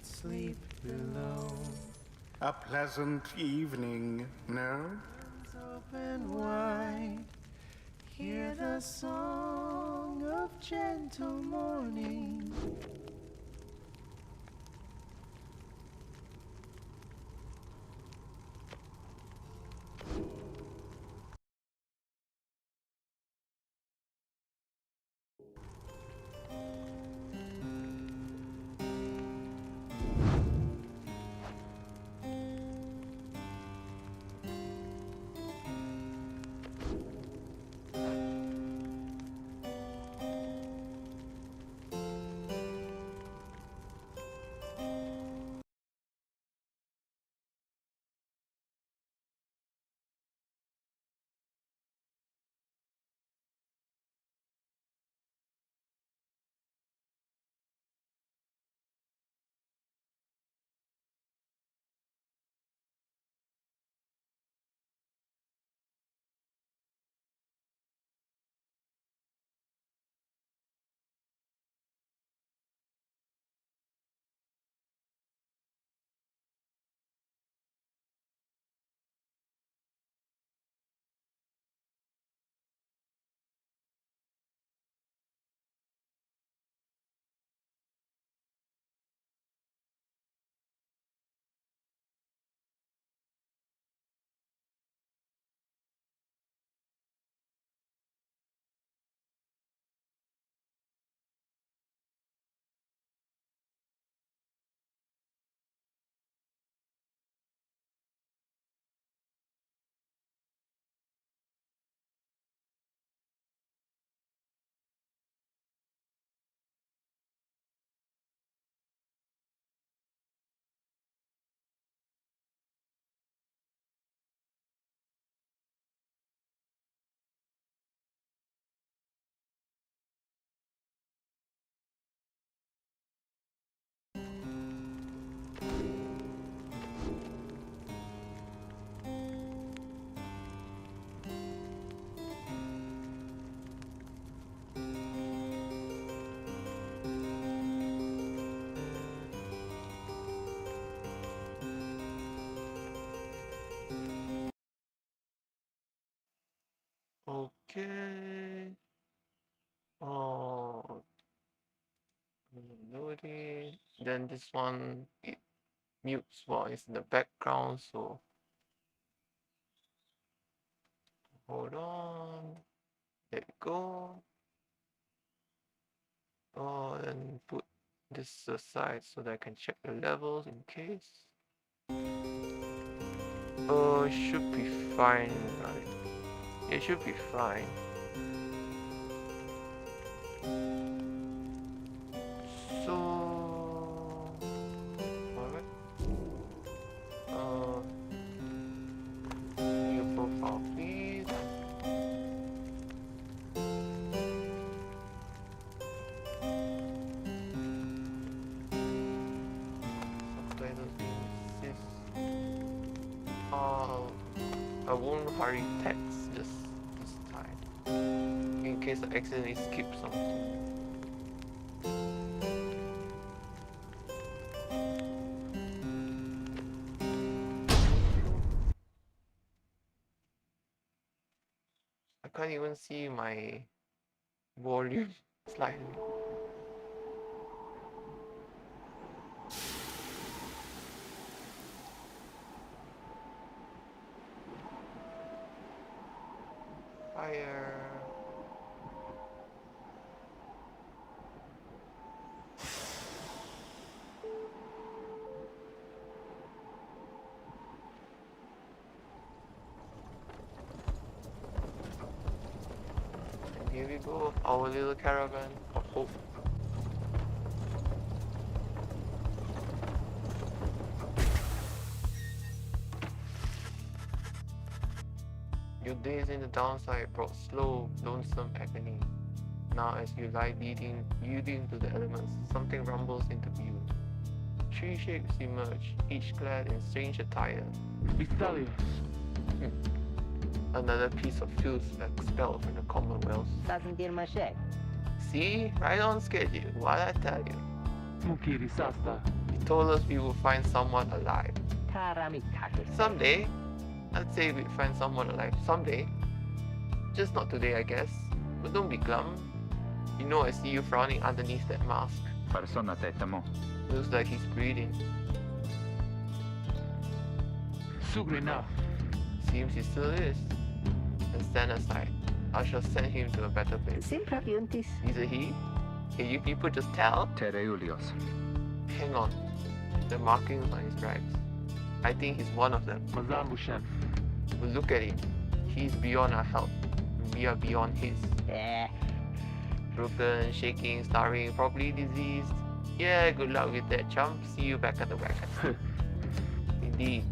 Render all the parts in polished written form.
Sleep below. A pleasant evening, no? Open wide, hear the song of gentle morning. Okay. Oh, loading. Then this one it mutes voice in the background. So hold on. There we go. Oh, and put this aside so that I can check the levels in case. Oh, it should be fine, right? It should be fine. So I won't hurry text this time, in case I accidentally skip something. I can't even see my volume sliding. Fire. And here we go, our little caravan of hope. Your days in the downside brought slow, lonesome agony. Now as you lie yielding to the elements, something rumbles into view. 3 shapes emerge, each clad in strange attire. Vitaly, Another piece of filth expelled from the Commonwealth. See? Right on schedule, what I tell you. Mukiri Sasta, He told us we will find someone alive. Someday. I'd say we'd find someone alive someday. Just not today, I guess. But don't be glum. You know I see you frowning underneath that mask. Persona tetamo. Looks like he's breathing. Sugrina, Seems he still is. And stand aside. I shall send him to a better place. He's a he? Can you people just tell? Tereulios. Hang on. The markings on his rags. I think he's one of them. Mazambushan, But look at him. He's beyond our help. We are beyond his. Broken, shaking, starving, probably diseased. Yeah, good luck with that, chump. See you back at the wagon. Indeed,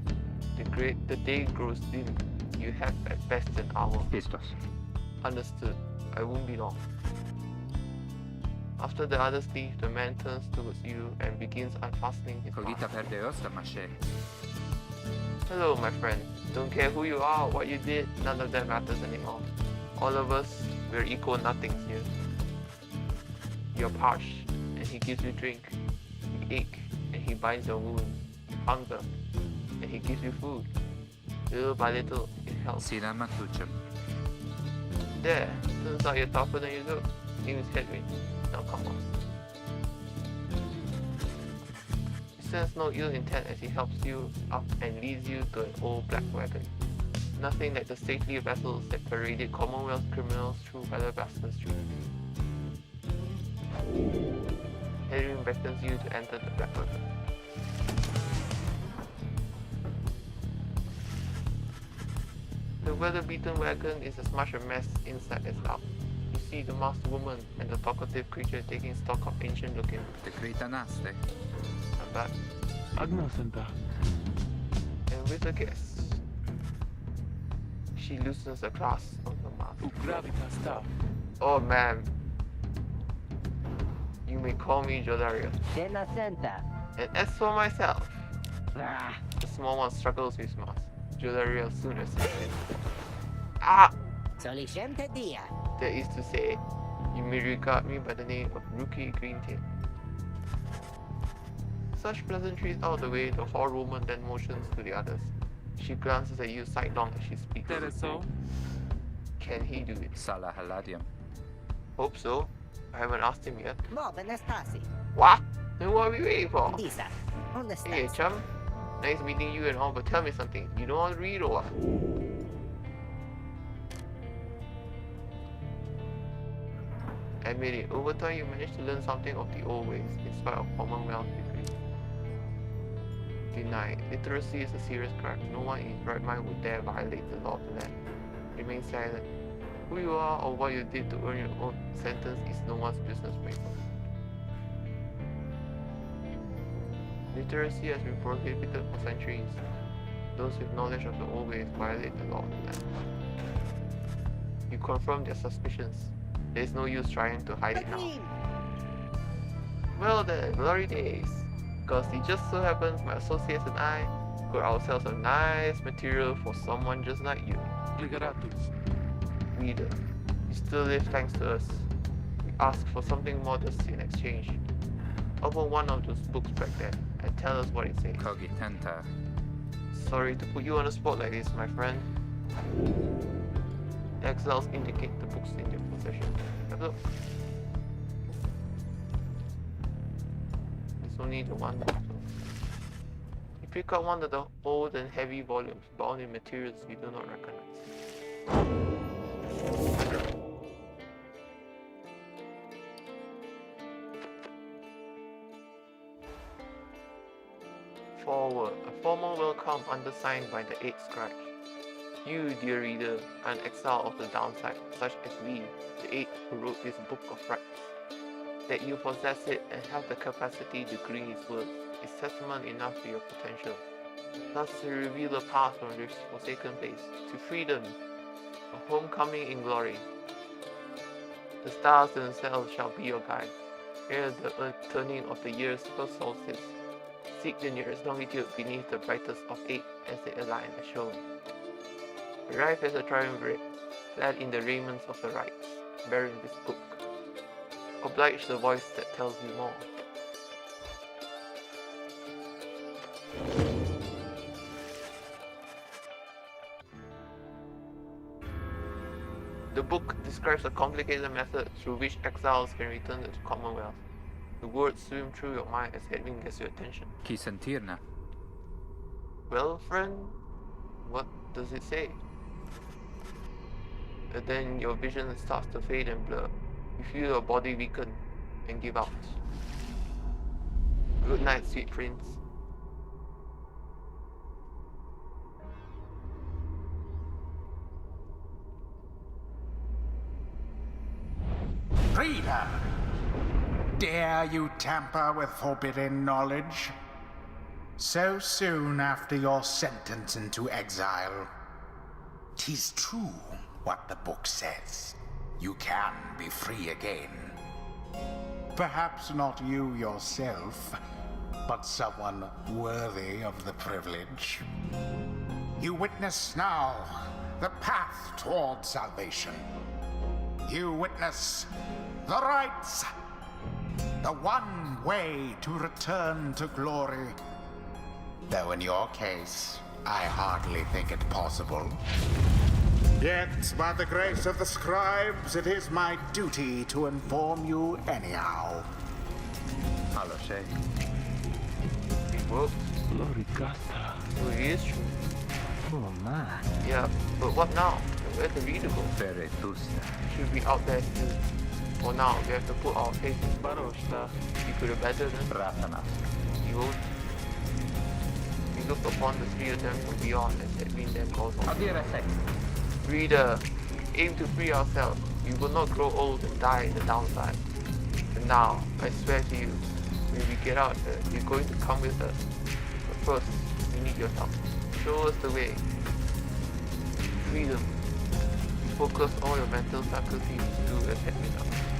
the day grows dim. You have at best an hour. Pistos. Understood. I won't be long. After the others leave, the man turns towards you and begins unfastening his Cogita mask. perde osta mashe. Hello, my friend. Don't care who you are or what you did, none of that matters anymore. All of us, we're equal nothings here. You're parched, and he gives you drink. You ache, and he binds your wounds. You hunger, and he gives you food. Little by little, it helps. Sina matuchum. There, turns out you're tougher than you look. Name is Hedwig. Now come on. He senses no ill intent as he helps you up and leads you to an old black wagon. Nothing like the stately vessels that paraded Commonwealth criminals through Weatherbasten Street. Hedwig beckons you to enter the black wagon. The weather-beaten wagon is as much a mess inside as out. You see the masked woman and the talkative creature taking stock of ancient looking. Te critanaste. I'm back. Agnosenta, And with the guest, she loosens the clasp of the mask. Ugravita Staff, Oh man, you may call me Jodaria. And as for myself, the small one struggles with his mask. Jodaria soon assists him. Ah! That is to say, you may regard me by the name of Rookie Greentail. Such pleasantries out of the way, the whore woman then motions to the others. She glances at you sidelong as she speaks. Tereso, Can he do it? Sala haladium. Hope so. I haven't asked him yet. What? Then what are we waiting for? Hey, chum. Nice meeting you and all, but tell me something. You know how to read or what? Admit it, over time you managed to learn something of the old ways, in spite of Commonwealth degrees. Deny. Literacy is a serious crime. No one in his right mind would dare violate the law of the land. Remain silent. Who you are or what you did to earn your own sentence is no one's business paper. Literacy has been prohibited for centuries. Those with knowledge of the old ways violate the law of the land. You confirm their suspicions. There is no use trying to hide it now. Well then, glory days. Because it just so happens my associates and I got ourselves a nice material for someone just like you. Illiteratus. Reader, you still live thanks to us. We ask for something modest in exchange. Open one of those books back there and tell us what it says. Cogitenta. Sorry to put you on the spot like this, my friend. The exiles indicate the books in their possession. Have a look. It's only the one book. You pick up one of the old and heavy volumes bound in materials you do not recognize. Forward, a formal welcome undersigned by the 8th scribe. You, dear reader, are an exile of the downside, such as we, the 8th who wrote this book of rights. That you possess it and have the capacity to glean its words is testament enough to your potential. Thus to reveal a path from this forsaken place to freedom, a homecoming in glory. The stars themselves shall be your guide. Ere the turning of the year's first solstice, seek the nearest longitude beneath the brightest of 8 as they align as shown. Arrive as a triumvirate, clad in the raiments of the rites, bearing this book. Oblige the voice that tells you more. The book describes a complicated method through which exiles can return to the Commonwealth. The words swim through your mind as Edwin gets your attention. Chi sentirna? Well, friend, what does it say? And then your vision starts to fade and blur. You feel your body weaken and give out. Good night, sweet prince. Reader, dare you tamper with forbidden knowledge? So soon after your sentence into exile. 'Tis true what the book says. You can be free again. Perhaps not you yourself, but someone worthy of the privilege. You witness now the path toward salvation. You witness the rights, the one way to return to glory. Though in your case, I hardly think it possible. Yet, by the grace of the scribes, it is my duty to inform you anyhow. Allo sei. It works. Gloricasta. So it is true. Oh man. Yeah, but what now? Where's the reader go? Veretusta. Should be out there still. For now, we have to put our faith in Barosta. you could have better than Ratana. you won't. We look upon the three of them from beyond as Edwin then calls on. Adire sei. Reader, aim to free ourselves. We will not grow old and die in the downside. And now, I swear to you, when we get out there, you're going to come with us. But first, we need your help. Show us the way. Freedom. Focus all your mental faculties to do as Edwin does.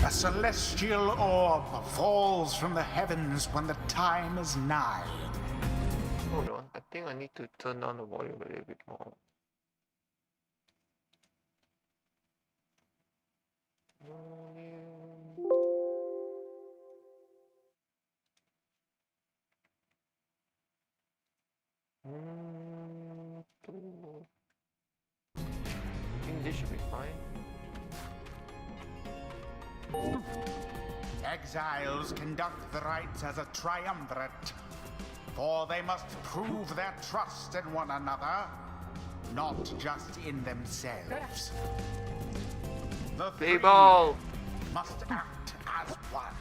A celestial orb falls from the heavens when the time is nigh. Hold on, I think I need to turn down the volume a little bit more. I think this should be fine. Exiles conduct the rites as a triumvirate, for they must prove their trust in one another, not just in themselves. The Play three ball! must act as one.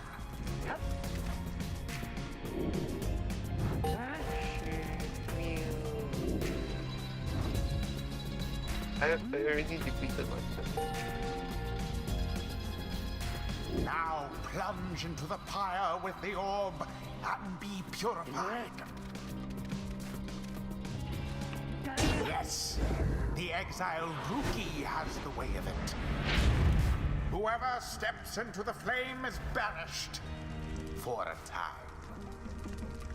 I already defeated myself. Now plunge into the pyre with the orb and be purified. Yes, the exile Rookie has the way of it. Whoever steps into the flame is banished for a time.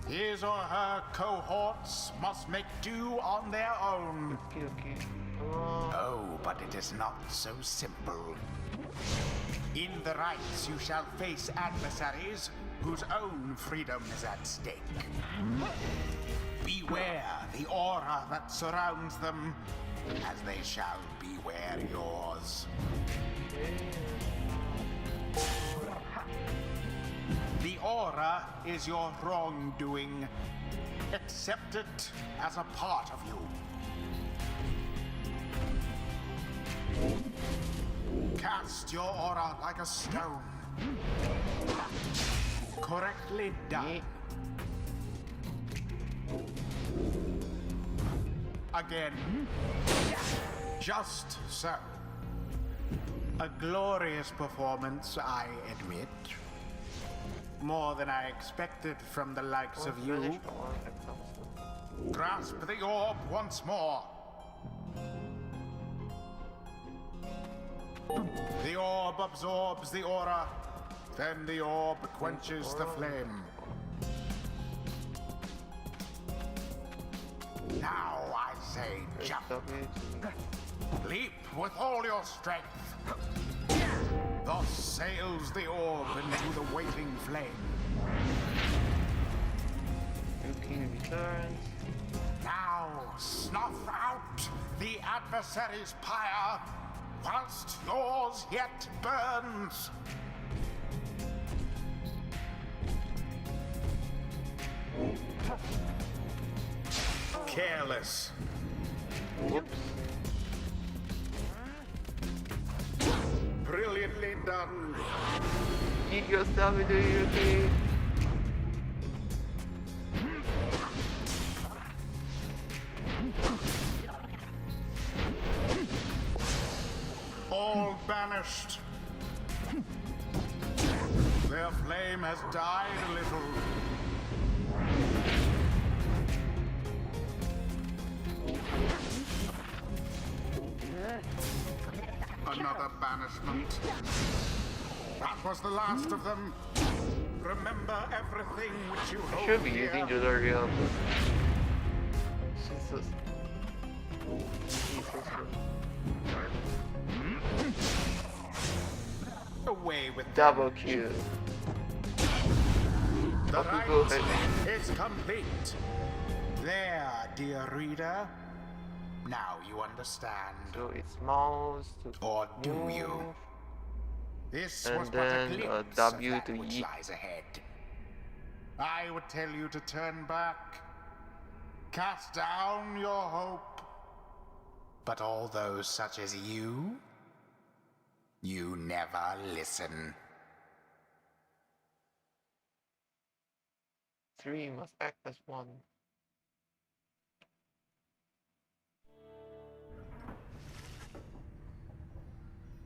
His or her cohorts must make do on their own. Okay. Oh, but it is not so simple. In the rites, you shall face adversaries whose own freedom is at stake. Beware the aura that surrounds them, as they shall beware yours. The aura is your wrongdoing. Accept it as a part of you. Cast your aura like a stone. Correctly done. Again. Just so. A glorious performance, I admit. More than I expected from the likes of you. Grasp the orb once more. The orb absorbs the aura, then the orb quenches the flame. Now I say jump. Leap with all your strength. Thus sails the orb into the waiting flame. Yuki returns. Now snuff out the adversary's pyre whilst yours yet burns. Careless. Whoops. Brilliantly done. Eat yourself into Yuki. All banished. Their flame has died a little. Another banishment. That was the last of them. Remember everything which you hold Should be dear. using tutorial. Jesus. Away with them. Double kill. The Okay, go rite ahead. is complete. There, dear reader. Now you understand. So it's mouse to Or do move. you? This And was but a then a glimpse W of that to which yeet. lies ahead. I would tell you to turn back, cast down your hope. But all those such as you never listen. 3 must act as 1.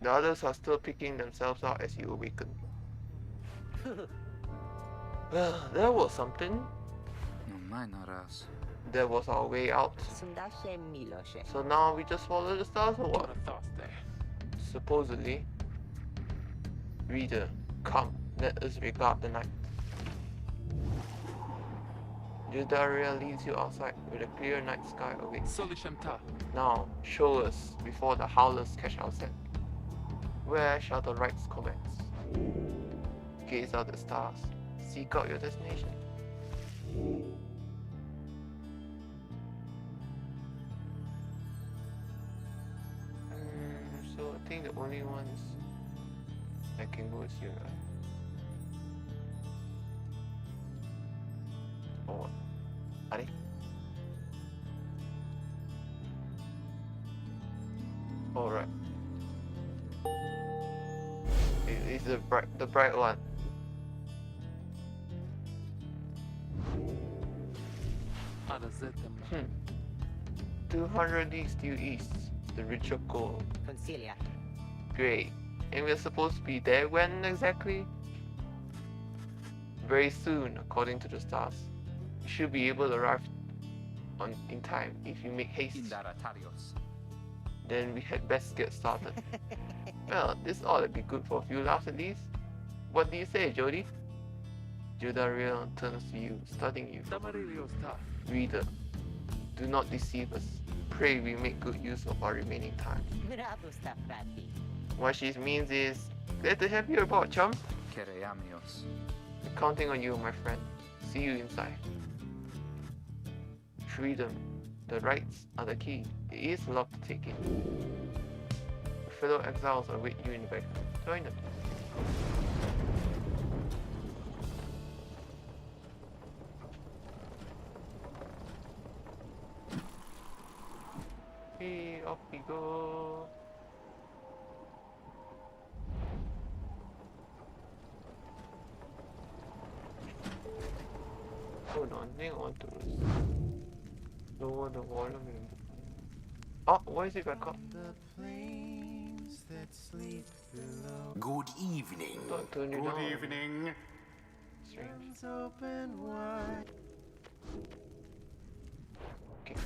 The others are still picking themselves out as you awaken. Well, that was something. Non mai naraz. That was our way out. Sundaše Miloše. So now we just follow the stars or what? What a thought there. Supposedly. Reader, come, let us regard the night. Judaria leads you outside with a clear night sky awaits. Solishemta. Now, show us before the howlers catch our scent. Where shall the rites commence? Gaze out the stars. Seek out your destination. So I think the only ones I can go is here, right? Oh, are they? All right. It's the bright one. Arazetem. 200 east due east. The ritual goal. Concilia. Great. And we're supposed to be there when exactly? Very soon, according to the stars. You should be able to arrive in time if you make haste. Indaratarios. then we had best get started. Well, this ought to be good for a few laughs at least. What do you say, Jody? Judariel turns to you, studying you. Reader, do not deceive us. Pray we make good use of our remaining time. Bravo sta, frati. What she means is, glad to have you aboard, chum. Kereamios. I'm counting on you, my friend. See you inside. Freedom. The rights are the key. It is a lot to take in. Your fellow exiles await you in the back. Join them. Hey, off we go. Hold on, hang on to lower the volume. Oh, why is it back up? Good evening. Don't turn it Good down. evening. Strange. Okay.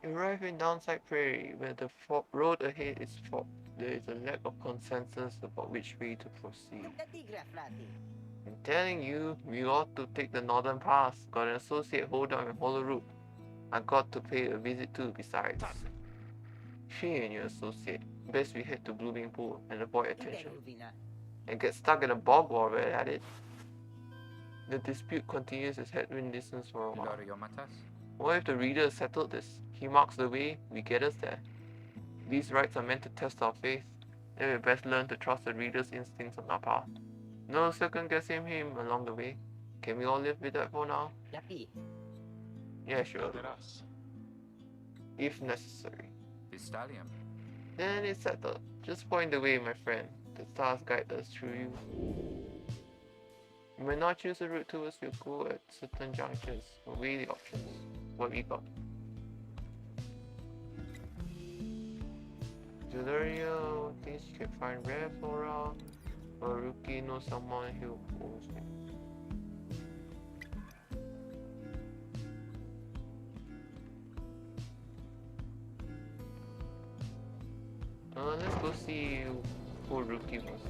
You arrive in Downside Prairie, where the road ahead is fogged. There is a lack of consensus about which way to proceed. Tigra, frati. I'm telling you, we ought to take the northern pass. Got an associate hold down in Hollow Root. I got to pay a visit too, besides. She and your associate. Best we head to Blooming Pool and avoid attention. And get stuck in a bog while we're at it. The dispute continues as headwind listens for a while. Gloriomatas. What if the reader has settled this? He marks the way, we get us there. These rites are meant to test our faith. Then we best learn to trust the reader's instincts on our path. No second guessing him along the way. Can we all live with that for now? Yapi. Yeah, sure. Aderas. If necessary. Pistalium. Then it's settled. Just point the way, my friend. The stars guide us through you. You may not choose a route towards your goal at certain junctures, but weigh the options. What we got? Jularia thinks you can find rare flora, or Rookie knows someone who owns it. Let's go see who Rookie was.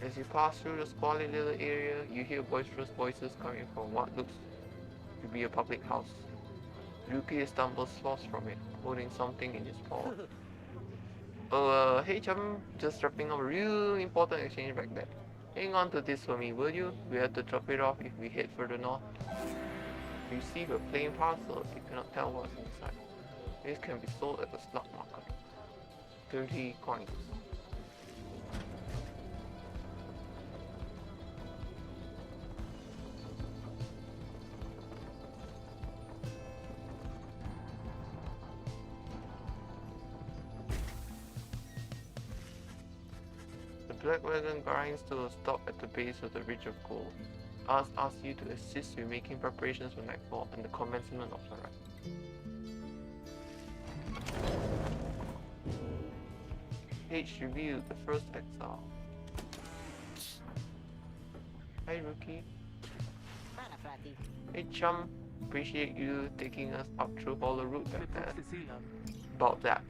As you pass through the squalid little area, you hear boisterous voices coming from what looks to be a public house. Yuki stumbles forth from it, holding something in his paw. Oh, hey chum, just dropping off a real important exchange back there. Hang on to this for me, will you? We have to drop it off if we head further north. You receive a plain parcel, you cannot tell what's inside. This can be sold at the slot market. 30 coins. The black wagon grinds to a stop at the base of the Ridge of Gold. Us asks you to assist with making preparations for nightfall and the commencement of the rite. Page revealed the first exile. Hi Rookie. Mana, frati. Hey chum, appreciate you taking us up through Hollow Root back there. About that,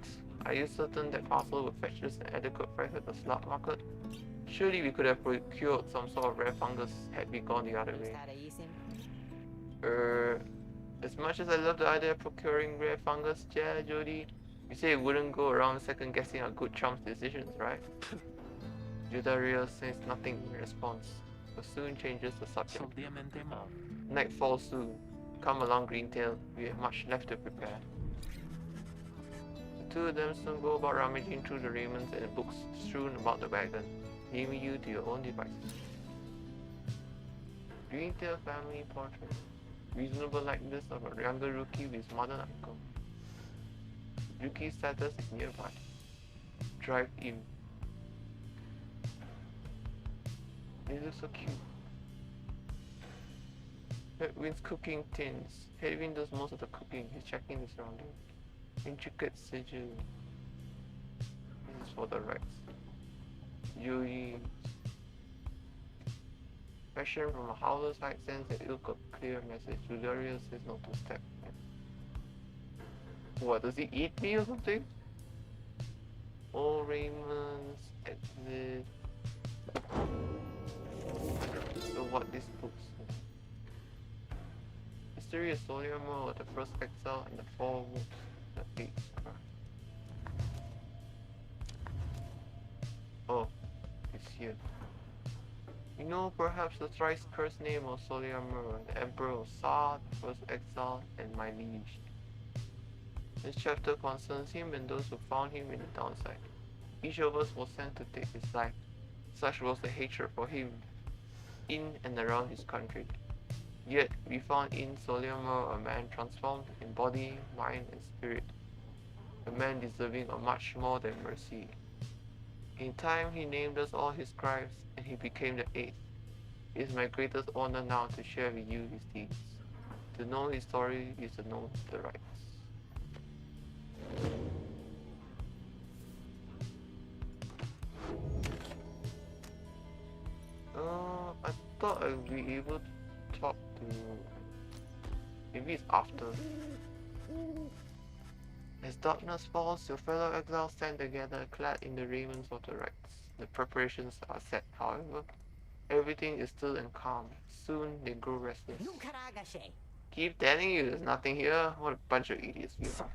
are you certain that parcel will fetch us an adequate price at the slot market? Surely we could have procured some sort of rare fungus had we gone the other way. As much as I love the idea of procuring rare fungus, yeah, Jody, you say you wouldn't go around second guessing our good chum's decisions, right? Judaria says nothing in response, but soon changes the subject. Night falls soon. Come along, Greentail, we have much left to prepare. The two of them soon go about rummaging through the raiments and books strewn about the wagon, leaving you to your own devices. Greentail family portrait. Reasonable likeness of a younger Rookie with his modern uncle. Rookie's status is nearby. Drive in. They look so cute. Headwind's cooking tins. Headwind does most of the cooking. He's checking the surroundings. Intricate sigil. This is for the Rex. Yui. Passion from a howler's height sends an ill-clear message. Julius says no to step. What, does he eat me or something? All Raymond's exit. So what this books? History of Soliamor, the first exile, and the four wolves that beats her. Oh, it's here. You know perhaps the thrice cursed name of Soliamor, the Emperor of Sa, the first exile, and my liege. This chapter concerns him and those who found him in the downside. Each of us was sent to take his life. Such was the hatred for him in and around his country. Yet we found in Soliamor a man transformed in body, mind, and spirit. A man deserving of much more than mercy. In time he named us all his crimes, and he became the eighth. It is my greatest honor now to share with you his deeds. To know his story is to know the rights. I thought I would be able to talk to... Maybe it's after. As darkness falls, your fellow exiles stand together, clad in the raiments of the Rex. The preparations are set, however. Everything is still and calm. Soon they grow restless. Keep telling you there's nothing here. What a bunch of idiots we are.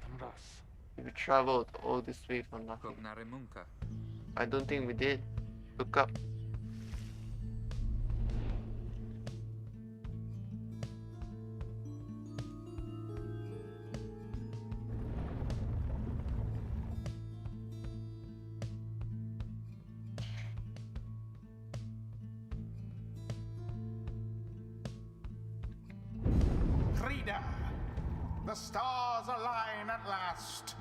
We traveled all this way for nothing. I don't think we did. Look up. Freedom! The stars align at last.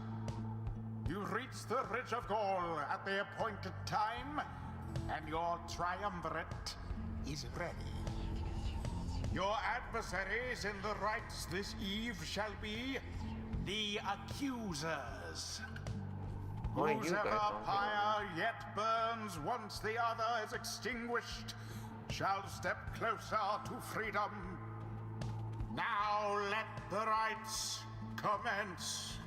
You reach the Ridge of Gold at the appointed time, and your triumvirate is ready. Your adversaries in the rites this eve shall be the accusers. Why you Whosever guys aren't pyre yet burns once the other is extinguished shall step closer to freedom. Now let the rites commence.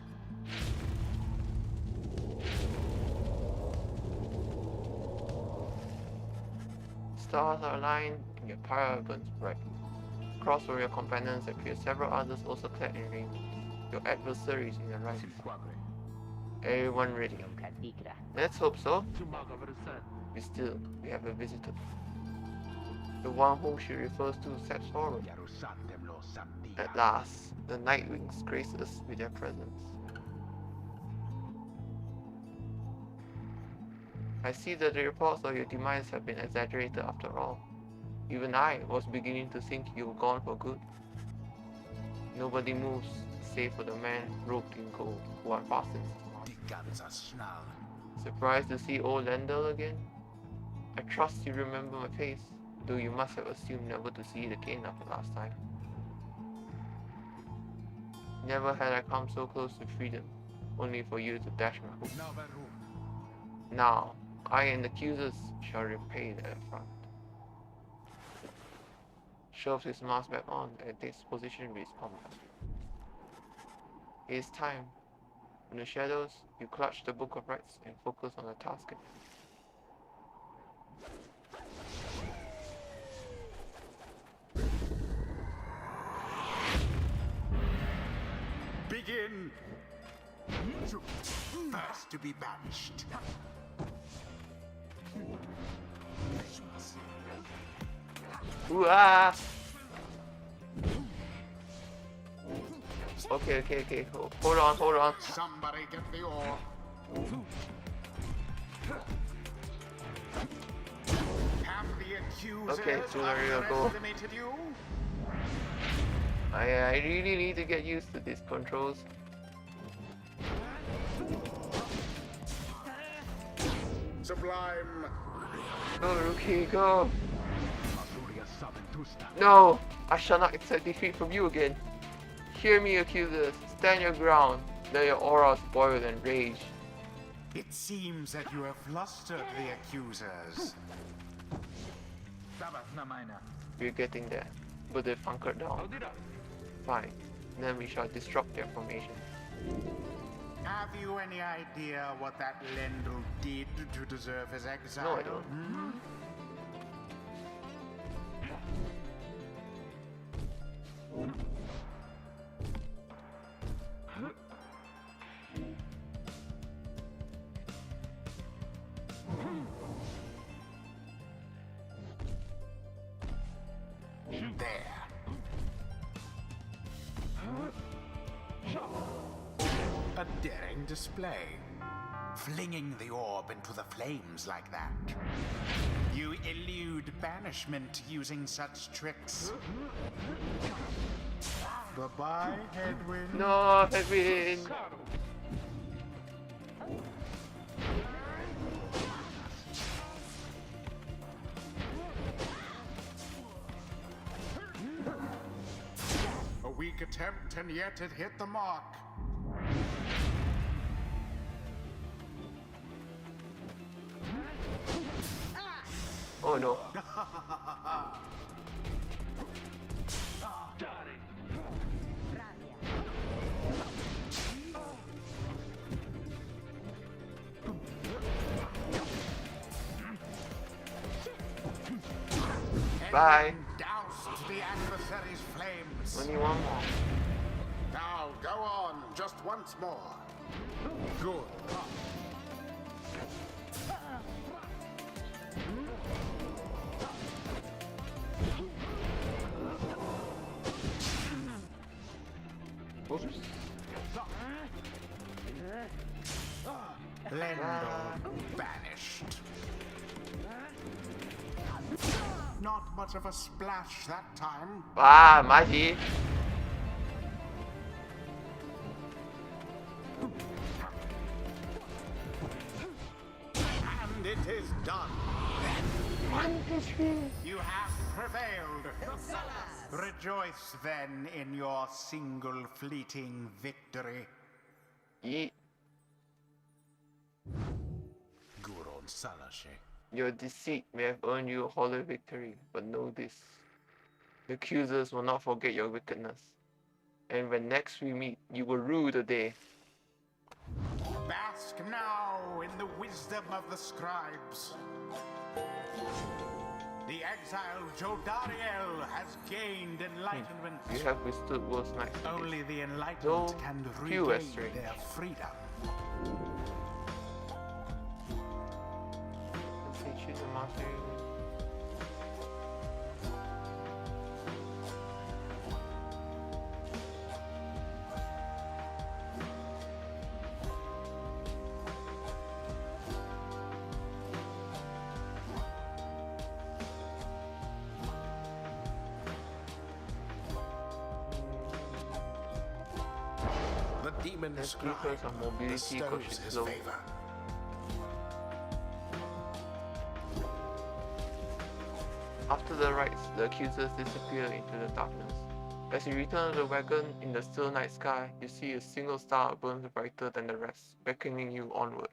Stars are aligned and your pyre burns bright. Across from your companions appear several others also clad in raiment. Your adversaries in your right. Everyone ready. Let's hope so. Be still, we have a visitor. The one whom she refers to steps forward. At last, the Nightwings grace us with their presence. I see that the reports of your demise have been exaggerated after all. Even I was beginning to think you were gone for good. Nobody moves, save for the man robed in gold who unfastens his mouth. Surprised to see old Lendl again? I trust you remember my face, though you must have assumed never to see it again after last time. Never had I come so close to freedom, only for you to dash my hopes. Now, I and the accusers shall repay their affront. Shoves his mask back on and takes position with his combat. It is time. In the shadows, you clutch the Book of Rites and focus on the task at hand. Begin! First to be banished. Ooh-ah! Okay. Hold on. Somebody get the ore. Have the accusers Okay, Julius, go. underestimated you? I really need to get used to these controls. Sublime. Go, Rookie, go! Vetusta. No! I shall not accept defeat from you again. Hear me, accusers. Stand your ground. Let your auras boil and rage. It seems that you have flustered the accusers. We're getting there, but they've hunkered down. Fine. Then we shall disrupt their formation. Have you any idea what that Lendl did to deserve his exile? No, I don't. Hmm? There. A daring display. Flinging the orb into the flames like that. You elude banishment using such tricks. Bye-bye, Headwind. No, Headwind! A weak attempt, and yet it hit the mark. Oh no. Bye. Doused the adversary's flames. Only one more. Now, go on, just once more. Good. Lendl banished. Not much of a splash that time. Wow, Magi. And it is done. You have prevailed. Rejoice then in your single fleeting victory. Yeet. Guron Salashe. Your deceit may have earned you a hollow victory, but know this. The accusers will not forget your wickedness. And when next we meet, you will rue the day. Bask now in the wisdom of the scribes. The exiled Jodariel has gained enlightenment. You have withstood worse nights. Only the enlightened No can few regain strange. their freedom. Let's say choose a master. The demon Let's scribe give her some mobility bestows because she's his slow. favor. After the rites, the accusers disappear into the darkness. As you return to the wagon in the still night sky, you see a single star burns brighter than the rest, beckoning you onward.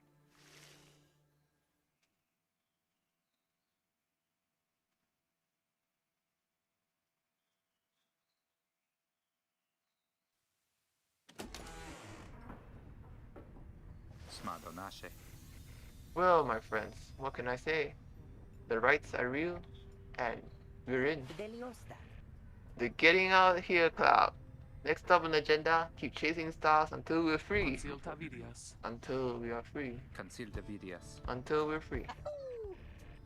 Smadonashe. Well, my friends, what can I say? The rites are real, and we're in. Deliosta. The getting out here cloud. Next up on the agenda, keep chasing stars until we're free. Consilta vidias. Until we are free. Conceal the Vidias. Until we're free.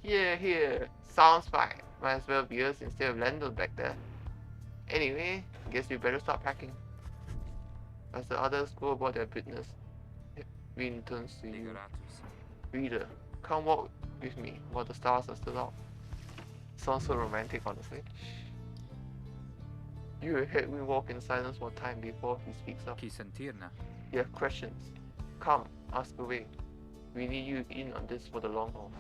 Here. Sounds fine. Might as well be us instead of Lendl back there. Anyway, guess we better start packing. As the others go about their business, Vin turns to you. Ligoratus. Reader, come walk with me while the stars are still out. Sounds so romantic, honestly. You and Hedwig walk in silence for a time before he speaks up. Chi sentirna. You have questions. Come, ask away. We need you in on this for the long haul.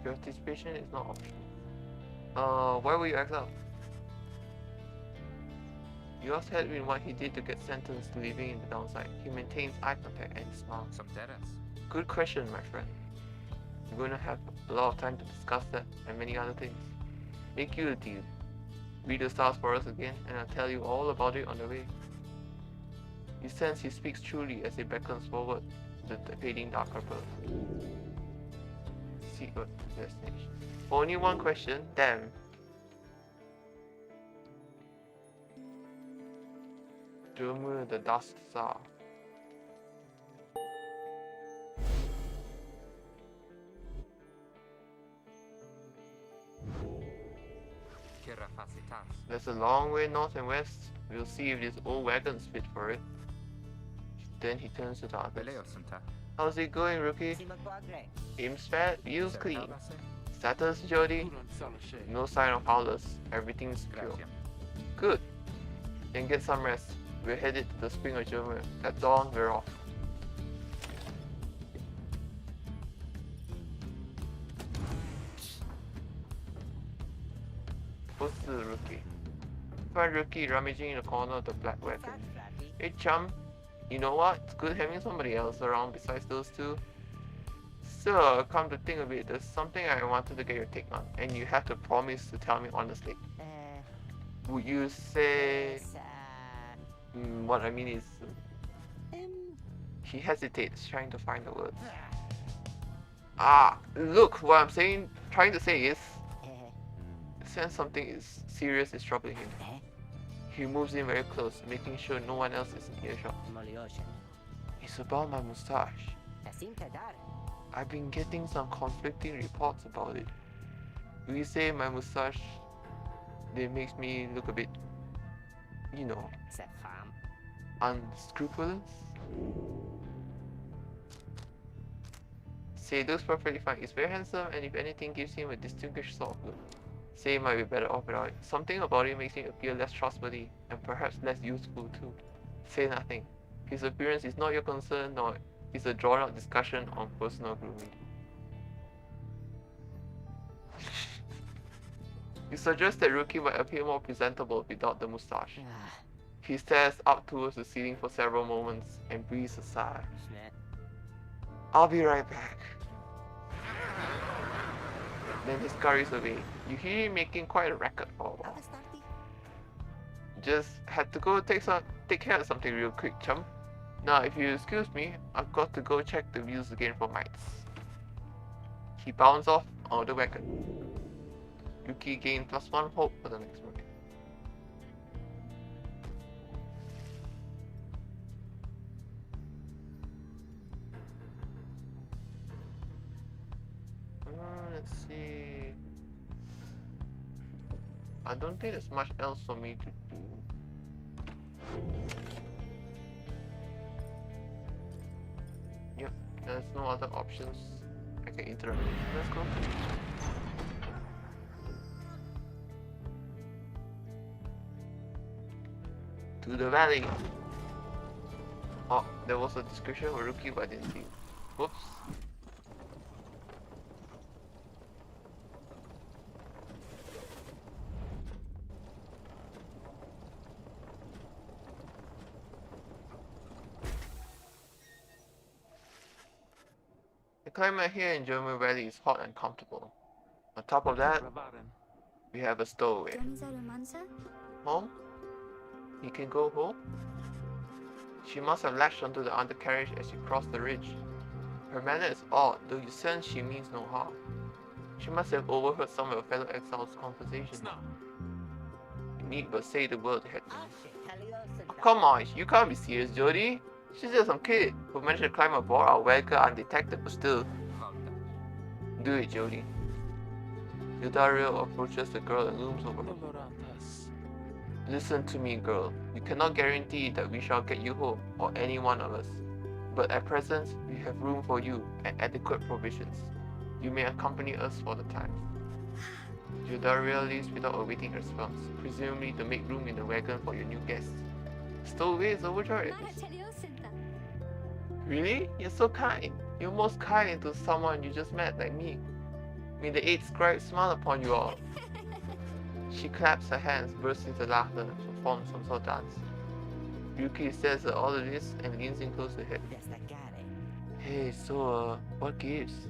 Participation is not optional. Why were you exiled? You asked Hedwin what he did to get sentenced to living in the downside. He maintains eye contact and smiles. Some terrace. Good question, my friend. We're going to have a lot of time to discuss that and many other things. Make you a deal. Read the stars for us again, and I'll tell you all about it on the way. You sense he speaks truly as he beckons forward to the fading dark purple. Secret destination. Only one question, damn. Drummer the Dust Tsar. Kira facitas. There's a long way north and west. We'll see if this old wagon's fit for it. Then he turns to the others. Beleo sunta. How's it going, rookie? Si magpagre. Aim's fat, wheels clean. Sertavase. Status, Jody? Turan salashe. No sign of howlers. Everything's secure. Gracias. Good. Then get some rest. We're headed to the Spring of Germany. At dawn, we're off. What's the rookie? Find rookie rummaging in the corner of the black wagon. Fat fratty. Hey chum, you know what? It's good having somebody else around besides those two. So, come to think of it, there's something I wanted to get your take on, and you have to promise to tell me honestly. Would you say... Sa... what I mean is... Um... He hesitates, trying to find the words. Ah, look, what I'm trying to say is... Sense something serious is troubling him. He moves in very close, making sure no one else is in earshot. Moliocean. It's about my mustache. Tasinta dar. I've been getting some conflicting reports about it. We say my mustache, it makes me look a bit, you know, Sa fam. unscrupulous. Say it looks perfectly fine. It's very handsome, and if anything, gives him a distinguished sort of look. Say it might be better off without it. Something about it makes him appear less trustworthy and perhaps less useful too. Say nothing. His appearance is not your concern, nor is a drawn-out discussion on personal grooming. You suggest that Rookie might appear more presentable without the mustache. He stares up towards the ceiling for several moments and breathes a sigh. I'll be right back. Then he scurries away. You hear him making quite a racket for a while. Avastarti. Just had to go take care of something real quick, chum. Now, if you excuse me, I've got to go check the wheels again for mites. He bounds off on the wagon. Yuki gained +1 hope for the next morning. Let's see. I don't think there's much else for me to do. Yep, there's no other options I can interact with. Let's go. To the valley. Oh, there was a description of a rookie, but I didn't see it. Whoops. The climate here in German Valley is hot and comfortable. On top of that, we have a stowaway. Home? He can go home? She must have latched onto the undercarriage as she crossed the ridge. Her manner is odd, though you sense she means no harm. She must have overheard some of her fellow exiles' conversation. You need but say the word, Hedwig. Oh, come on, you can't be serious, Jody. She's just some kid who managed to climb aboard our wagon undetected, but still. Do it, Jody. Eudario approaches the girl and looms over her. Listen to me, girl. We cannot guarantee that we shall get you home, or any one of us. But at present, we have room for you and adequate provisions. You may accompany us for the time. Eudario leaves without awaiting a response, presumably to make room in the wagon for your new guest. Stowaway is overjoyed at this. Really? You're so kind. You're most kind to someone you just met like me. May the 8 scribes smile upon you all. She claps her hands, bursts into laughter, and performs some sort of dance. Yuki stares at all of this and leans in close to her. Da staccare. Hey, so, what gives?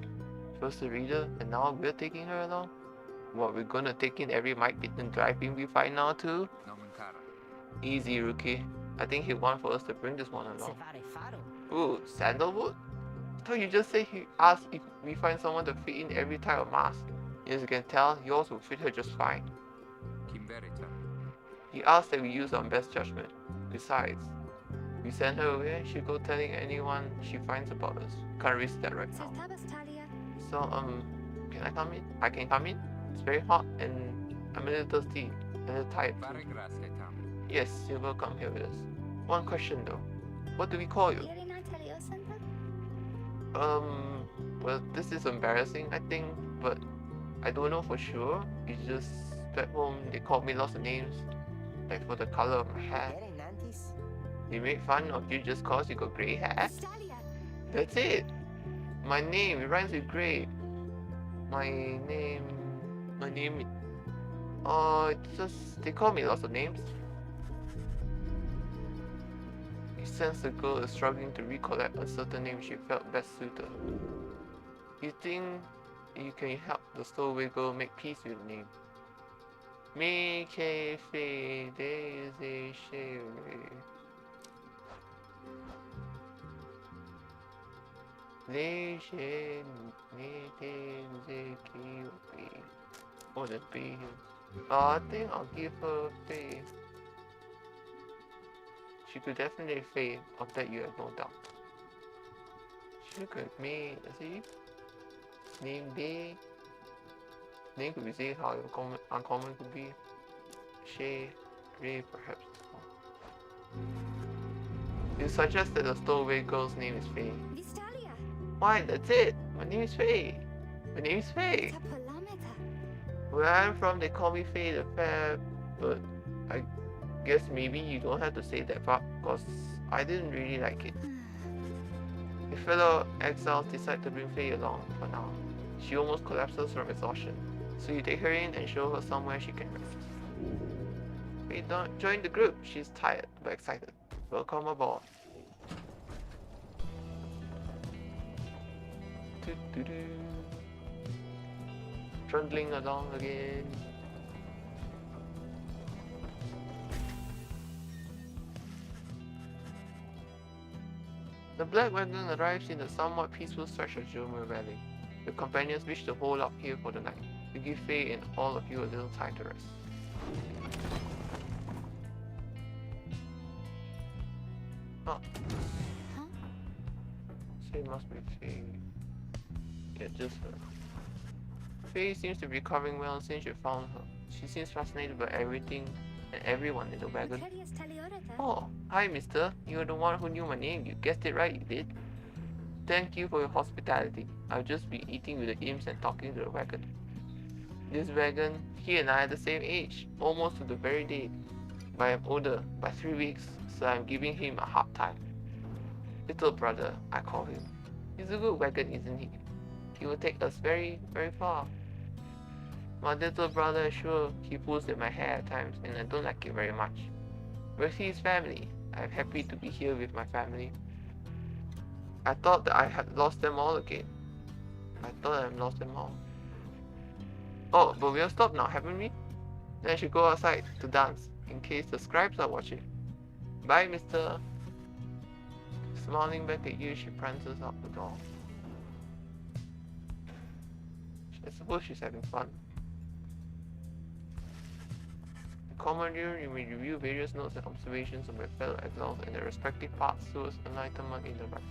First the reader, and now we're taking her along? What, we're gonna take in every Mike Bitten driving we find now too? Nomen cara. Easy, Rookie. I think he'd want for us to bring this one Se along. fare faro. Ooh, sandalwood? I thought you just said he asked if we find someone to fit in every type of mask. As you can tell, yours will fit her just fine. Kim verita. He asked that we use our best judgment. Besides, we send her away, she'll go telling anyone she finds about us. Can't risk that right now. So, can I come in? I can come in? It's very hot and I'm a little thirsty, a little tired too. Fare grazie tam. Yes, you're welcome here with us. One question though. What do we call you? Well, this is embarrassing, I think, but I don't know for sure. It's just back home they called me lots of names, like for the color of my hair. Vedere innantis. They make fun of you just cause you got grey hair. That's it. My name, it rhymes with grey. My name, it's just, they call me lots of names. He sensed the girl is struggling to recollect a certain name she felt best suited. You think you can help the stowaway girl make peace with the name? Me ke fe daisy sherry. Oh, the bee. I think I'll give her Faye. She could definitely Faye, of that you have no doubt. She looked at me, see? Name B. Name could be see how uncommon could be. Shay, Ray, perhaps. You suggest that the stowaway girl's name is Faye. Why, that's it. My name is Faye. My name is Faye. Where I'm from, they call me Faye the Fair, but I guess maybe you don't have to say that part, because I didn't really like it. The fellow exiles decide to bring Faye along for now. She almost collapses from exhaustion, so you take her in and show her somewhere she can rest. Faye don't join the group. She's tired but excited. Welcome aboard. Trundling along again. The black wagon arrives in the somewhat peaceful stretch of Jomer Valley. The companions wish to hold up here for the night, to give Faye and all of you a little time to rest. Oh. So it must be Faye. Yeah, just her. Faye seems to be recovering well since you found her. She seems fascinated by everything and everyone in the wagon. Oh, hi mister. You're the one who knew my name. You guessed it right, you did. Thank you for your hospitality. I'll just be eating with the imps and talking to the wagon. This wagon, he and I are the same age, almost to the very day. But I'm older by 3 weeks, so I'm giving him a hard time. Little brother, I call him. He's a good wagon, isn't he? He will take us very, very far. My little brother, sure, he pulls at my hair at times, and I don't like it very much. Where's his family? I'm happy to be here with my family. I thought that I had lost them all again. I thought I'd lost them all. Oh, but we'll stop now, haven't we? Then I should go outside to dance, in case the scribes are watching. Bye, mister. Smiling back at you, she prances out the door. I suppose she's having fun. In common room, you may review various notes and observations of your fellow exiles and their respective paths towards enlightenment in the rites.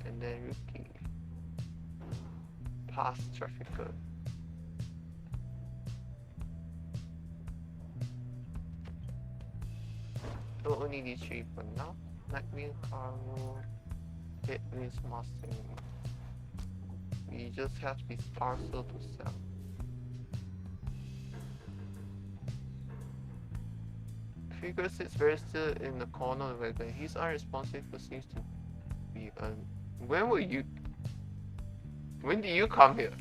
And then Rookie. Past trafficker. So only these three for now. Nightwing, Cargo, It means mastering. We just have this parcel to sell. Figure sits very still in the corner of the wagon. He's unresponsive but seems to be When were you? When did you come here?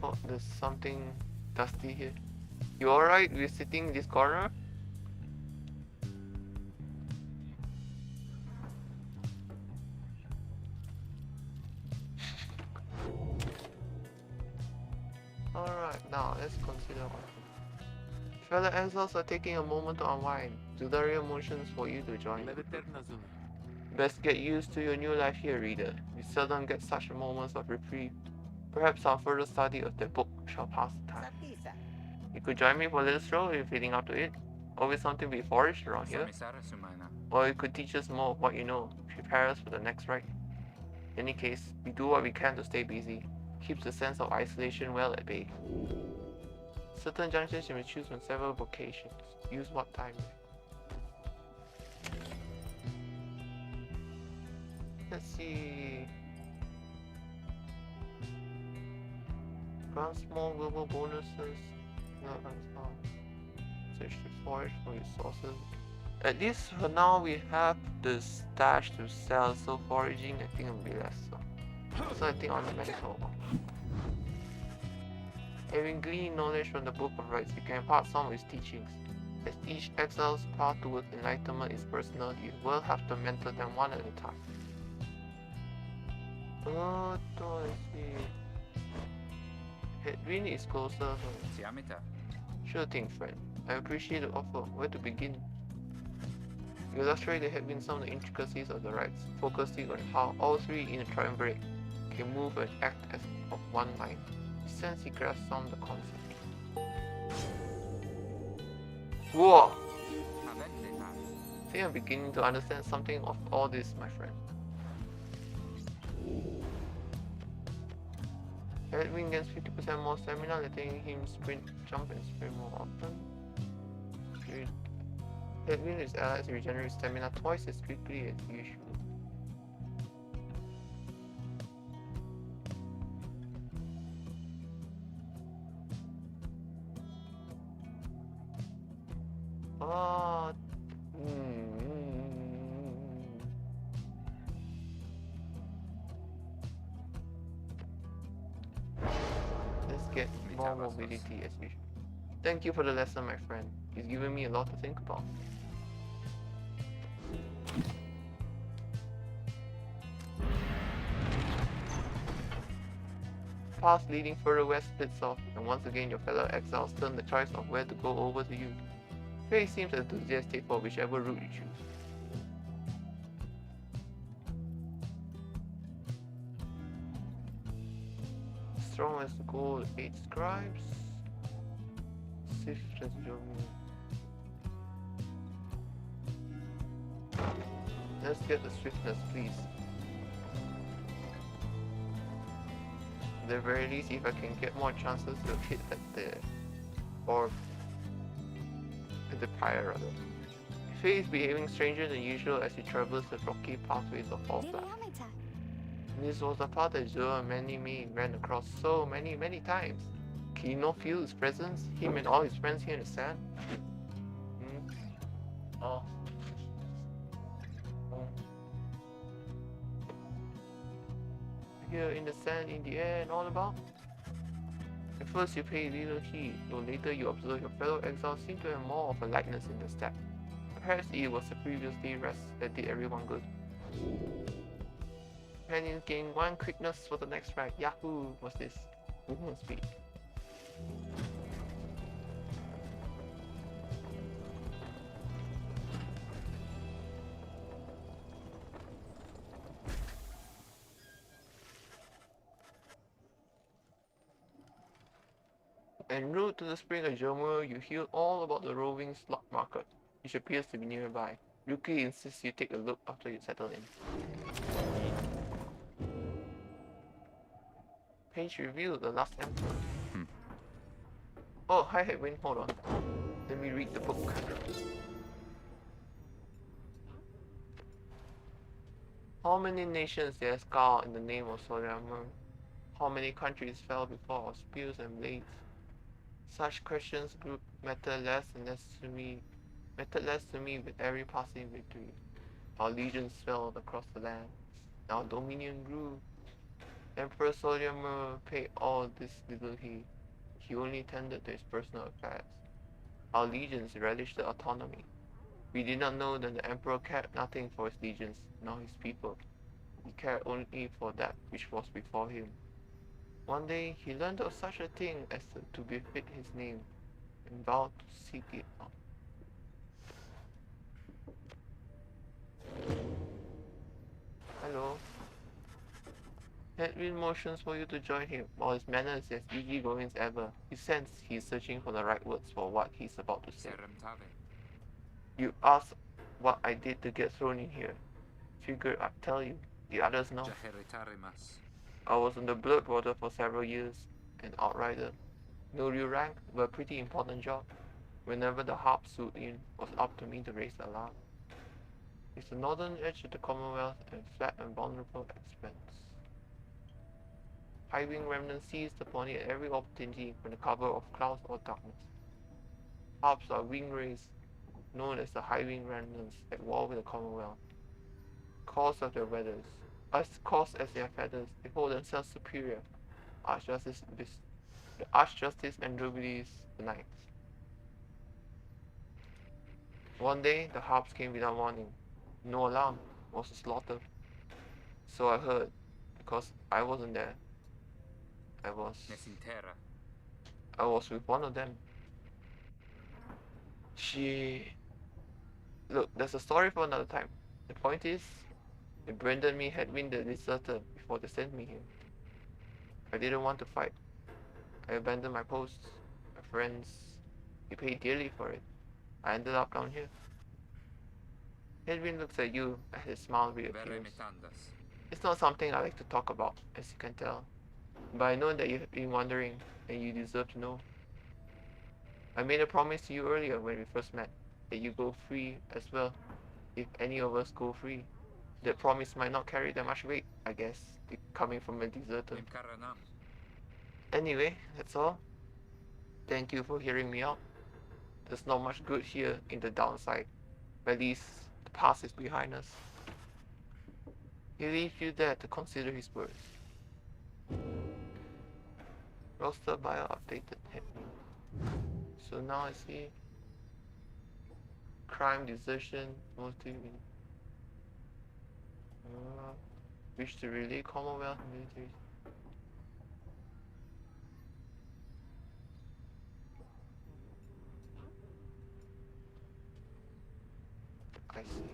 Oh, there's something dusty here. You alright? We're sitting in this corner? Alright, now let's consider one thing. Fellow exiles are taking a moment to unwind. Do the real motions for you to join. Best get used to your new life here, reader. You seldom get such moments of reprieve. Perhaps our further study of the book shall pass the time. Sapisa. You could join me for a little stroll if you're feeling up to it. Always something to be foraged around here. Or you could teach us more of what you know. Prepare us for the next ride. In any case, we do what we can to stay busy. Keeps the sense of isolation well at bay. Certain junctions you may choose from several vocations. Use what time. Let's see. Grant small global bonuses. Search to forage for resources. At least for now we have the stash to sell, so foraging I think will be less. So I think ornamental. Having gleaned knowledge from the Book of Rites, you can impart some of its teachings. As each exile's path towards enlightenment is personal, you will have to mentor them one at a time. Oh, I see. Headwind is closer. Sure thing, friend. I appreciate the offer. Where to begin? You illustrate the headwind some of the intricacies of the rites, focusing on how all three in a triumvirate can move and act as of one mind. Since he grasps some of the concept. Whoa! I think I'm beginning to understand something of all this, my friend. Edwin gains 50% more stamina, letting him sprint, jump, and sprint more often. Edwin and his allies regenerate stamina twice as quickly as usual. Let's get more mobility as usual. Thank you for the lesson, my friend. He's given me a lot to think about. Path leading further west splits off, and once again your fellow exiles turn the choice of where to go over to you. Faye seems enthusiastic for whichever route you choose. Strong as gold, 8 scribes. Swift as German. Let's get the swiftness, please. At the very least, if I can get more chances to hit at the orb. At the Pyre, rather. Faye is behaving stranger than usual as he travels the rocky pathways of Fall Flat. This was the path that Zoro and many ran across so many times. Can you not feel his presence? Him and all his friends here in the sand? Oh. Here in the sand, in the air, and all about? At first you pay little heed, though later you observe your fellow exiles seem to have more of a likeness in their step. Perhaps it was the previously rest that did everyone good. Companions gain 1 quickness for the next ride. Yahoo! What's this? Movement speed. En route to the spring of Jomo, you hear all about the roving slot market, which appears to be nearby. Yuki insists you take a look after you settle in. Page revealed the last emperor. Oh, hi Headwind, hold on. Let me read the book. How many nations did I scour in the name of Solomon? How many countries fell before our spears and blades? Such questions grew mattered less to me with every passing victory. Our legions swelled across the land. Our dominion grew. Emperor Solomon paid all this little heed. He only tended to his personal affairs. Our legions relished the autonomy. We did not know that the emperor cared nothing for his legions, nor his people. He cared only for that which was before him. One day he learned of such a thing as to befit his name, and vowed to seek it out. Hello. Edwin motions for you to join him, while his manner is as easygoing as ever. You sense he is searching for the right words for what he is about to say. Serem You ask what I did to get thrown in here. Figured I'd tell you. The others know. Jaheritarimas. I was on the Bloodwater for several years, an outrider. No real rank, but a pretty important job. Whenever the harp suit in, was up to me to raise the alarm. It's the northern edge of the Commonwealth and flat and vulnerable expense. High-wing remnants seized upon it at every opportunity from the cover of clouds or darkness. Harps are wing rays, known as the high-wing remnants, at war with the Commonwealth. Cause of their weathers, cause as their feathers, they hold themselves superior. The Archjustice Andromedes the Knights. One day, the harps came without warning. No alarm, was a slaughter. So I heard, because I wasn't there. I Nesintera. was with one of them. Look, there's a story for another time. The point is, they branded me headwind the deserter before they sent me here. I didn't want to fight. I abandoned my posts, my friends. We paid dearly for it. I ended up down here. Edwin looks at you as his smile Vere reappears. metandas. It's not something I like to talk about, as you can tell. But I know that you have been wondering, and you deserve to know. I made a promise to you earlier when we first met, that you go free as well, if any of us go free. That promise might not carry that much weight, I guess, coming from a deserter. Imkaranam. Anyway, that's all. Thank you for hearing me out. There's not much good here in the downside. At least, the past is behind us. He leaves you there to consider his words. Roster bio updated heading. So now I see crime, desertion, motive. Wish to relay Commonwealth military. I see.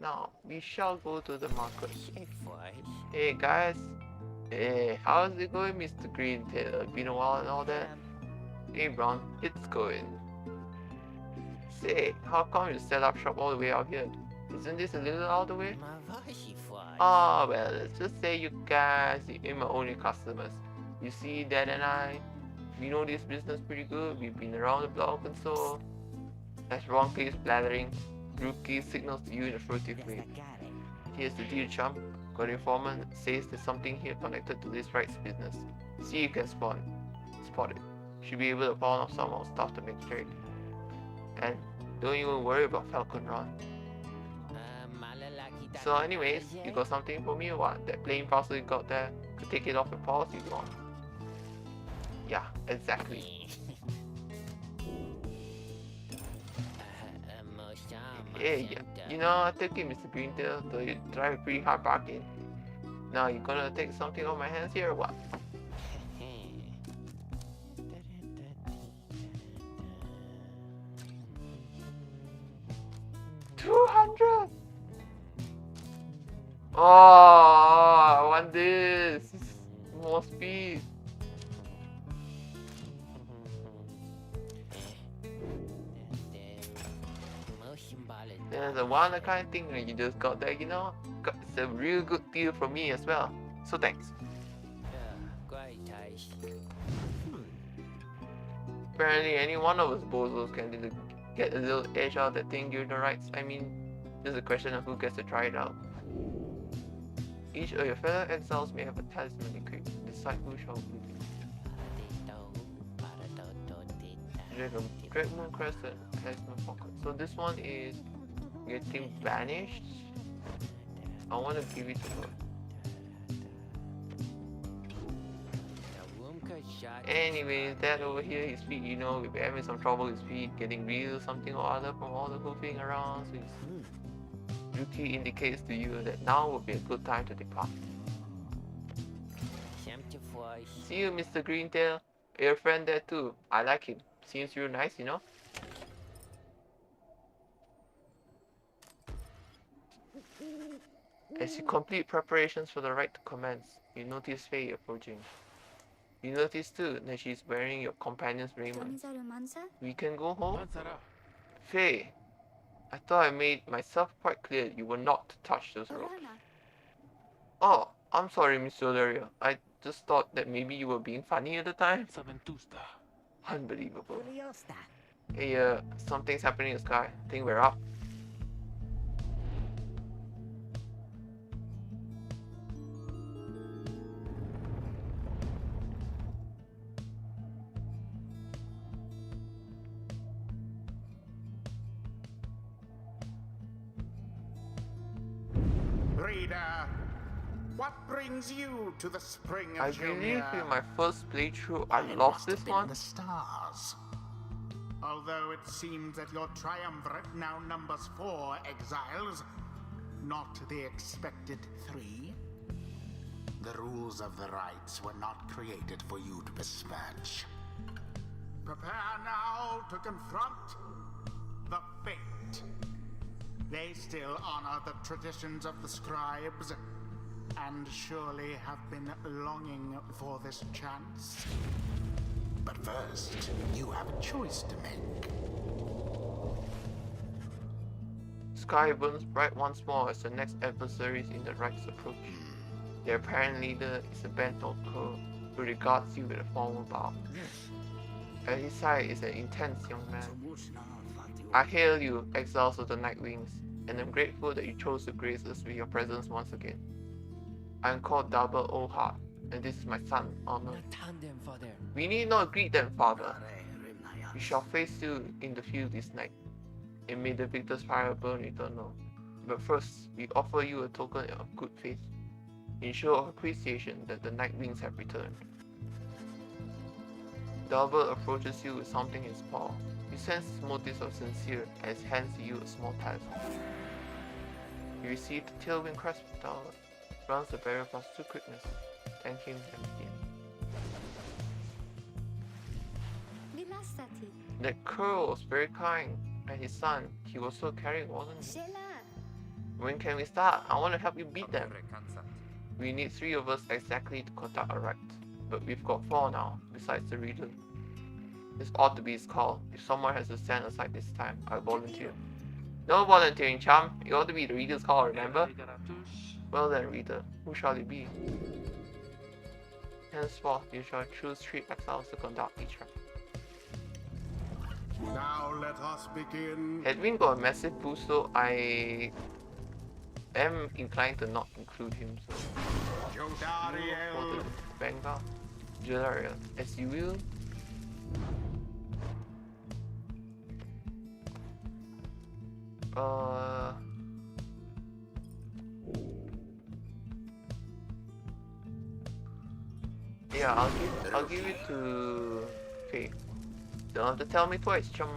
Now we shall go to the market. Hey guys. Hey, how's it going, Mr. Greentail? Been a while and all that? Hey Brown, it's going. Say, how come you set up shop all the way out here? Isn't this a little out of the way? Ah, well, let's just say you guys are my only customers. You see, Dad and I, we know this business pretty good. We've been around the block and so. As Ron keeps blathering, Rookie signals to you in a furtive way. Here's the deal, chump. Got informant says there's something here connected to this rights business. See if you can spot it. Should be able to pawn off some of our stuff to make trade. And don't even worry about Falcon Run. So anyways, you got something for me or what? That plain parcel you got there, could take it off your paws if you want. Yeah, exactly. Hey, you know, I took it, Mr. Greentail, though you drive a pretty hard bargain. Now, you gonna take something off my hands here or what? $200! Oh, I want this! More speed! There's a one kind of thing that you just got there, you know? It's a real good deal for me as well. So thanks. Apparently any one of us bozos can get a little edge out of that thing during the rights. I mean, This is a question of who gets to try it out. Each of your fellow exiles may have a talisman equipped. Decide who shall be. Dread Moon Crescent, talisman pocket. So this one is getting banished. I want to give it to her. Anyway, that over here, his feet, you know, we've been having some trouble with his feet, getting real something or other from all the hoofing around. So his Yuki indicates to you that now would be a good time to depart. See you, Mr. Greentail. Your friend there too. I like him. Seems real nice, you know. As you complete preparations for the rite to commence, you notice Faye approaching. You notice too that she's wearing your companion's raiment. We can go home? Faye, I thought I made myself quite clear you were not to touch those ropes. Oh, I'm sorry, Miss Soleria. I just thought that maybe you were being funny at the time. Unbelievable. Hey, something's happening in the sky. I think we're up. Reader, what brings you to the spring of I believe in my first playthrough I lost this one. The stars. Although it seems that your triumvirate now numbers 4 exiles, not the expected 3. The rules of the rites were not created for you to besmirch. Prepare now to confront the fate. They still honor the traditions of the scribes, and surely have been longing for this chance. But first, you have a choice to make. Sky burns bright once more as the next adversaries in the rites approach. Their apparent leader is a bent-old crow who regards you with a formal bow. At his side is an intense young man. I hail you, exiles of the Night Wings, and am grateful that you chose to grace us with your presence once again. I am called Double O Heart, and this is my son, Honor. We need not greet them, father. We shall face you in the field this night, and may the victor's fire burn eternal. But first, we offer you a token of good faith, in show of appreciation that the Night Wings have returned. Double approaches you with something in his paw. You sense his motives are sincere as he hands you a small talisman. You receive the Tailwind Crest Tower, grants the barrier +2 quickness, thank him and begin. That Curl was very kind, and his son, he was so caring, wasn't he? When can we start? I want to help you beat them. We need 3 of us exactly to conduct a rite, but we've got 4 now, besides the reader. This ought to be his call. If someone has to stand aside this time, I'll volunteer. No volunteering, chum. It ought to be the reader's call, remember? Well then, reader, who shall it be? Henceforth, you shall choose 3 exiles to conduct each rite. Now let us begin. Edwin got a massive boost, so I am inclined to not include him. So for the Vanguard, Jodariel, as you will. Yeah, I'll give it to Faye. Don't have to tell me twice, chum.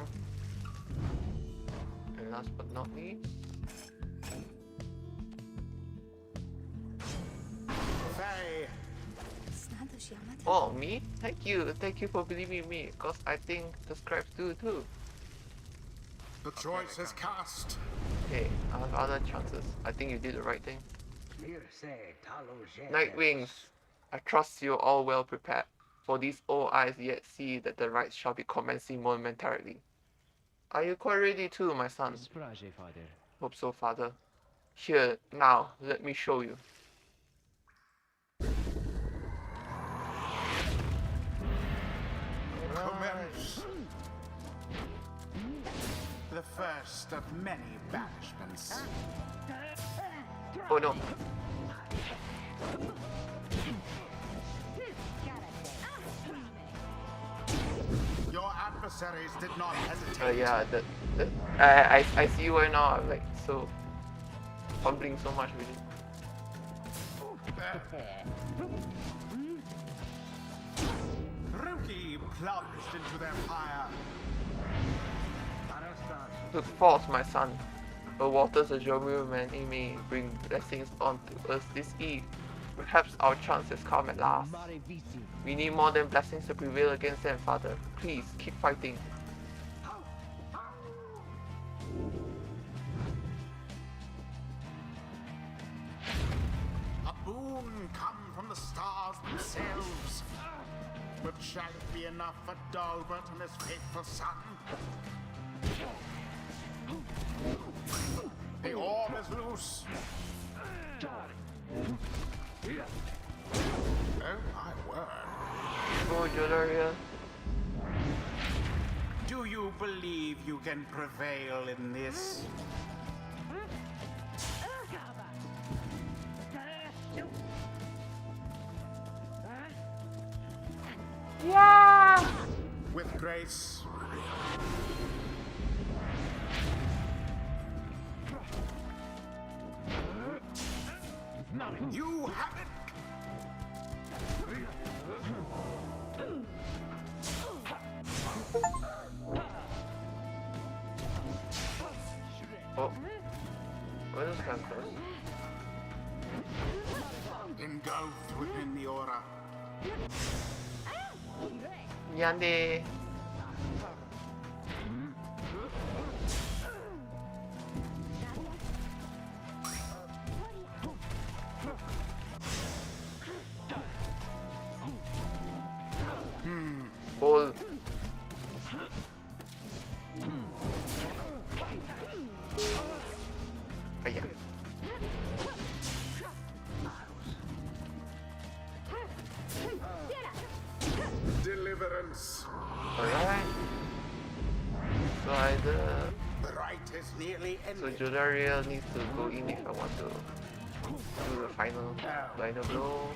And last but not least, Faye. oh, me? Thank you for believing in me, because I think the scribes do too. The choice is cast. Hey, I have other chances. I think you did the right thing. Night Wings, I trust you're all well prepared, for these old eyes yet see that the rites shall be commencing momentarily. Are you quite ready too, my son? Hope so, father. Here, now, let me show you. Commence. The The first of many banishments. Oh no. Your adversaries did not hesitate. Yeah, I see why now. I'm like so fumbling so much with it. Rookie plunged into their fire. Look forth, my son. The waters of your movement may bring blessings onto us this eve. Perhaps our chance has come at last. We need more than blessings to prevail against them, Father. Please, keep fighting. A boon come from the stars themselves. But shall it be enough for Dalbert and his faithful son? The orb is loose. Oh my word. Oh, Jolaria. Do you believe you can prevail in this? Yeah! With grace. You have it! Oh. What is Santos? Engulfed within the aura. Yande. Ball. Oh, yeah. Deliverance. Alright. So either The rite is nearly so ended. Jolaria needs to go in if I want to do the final blow.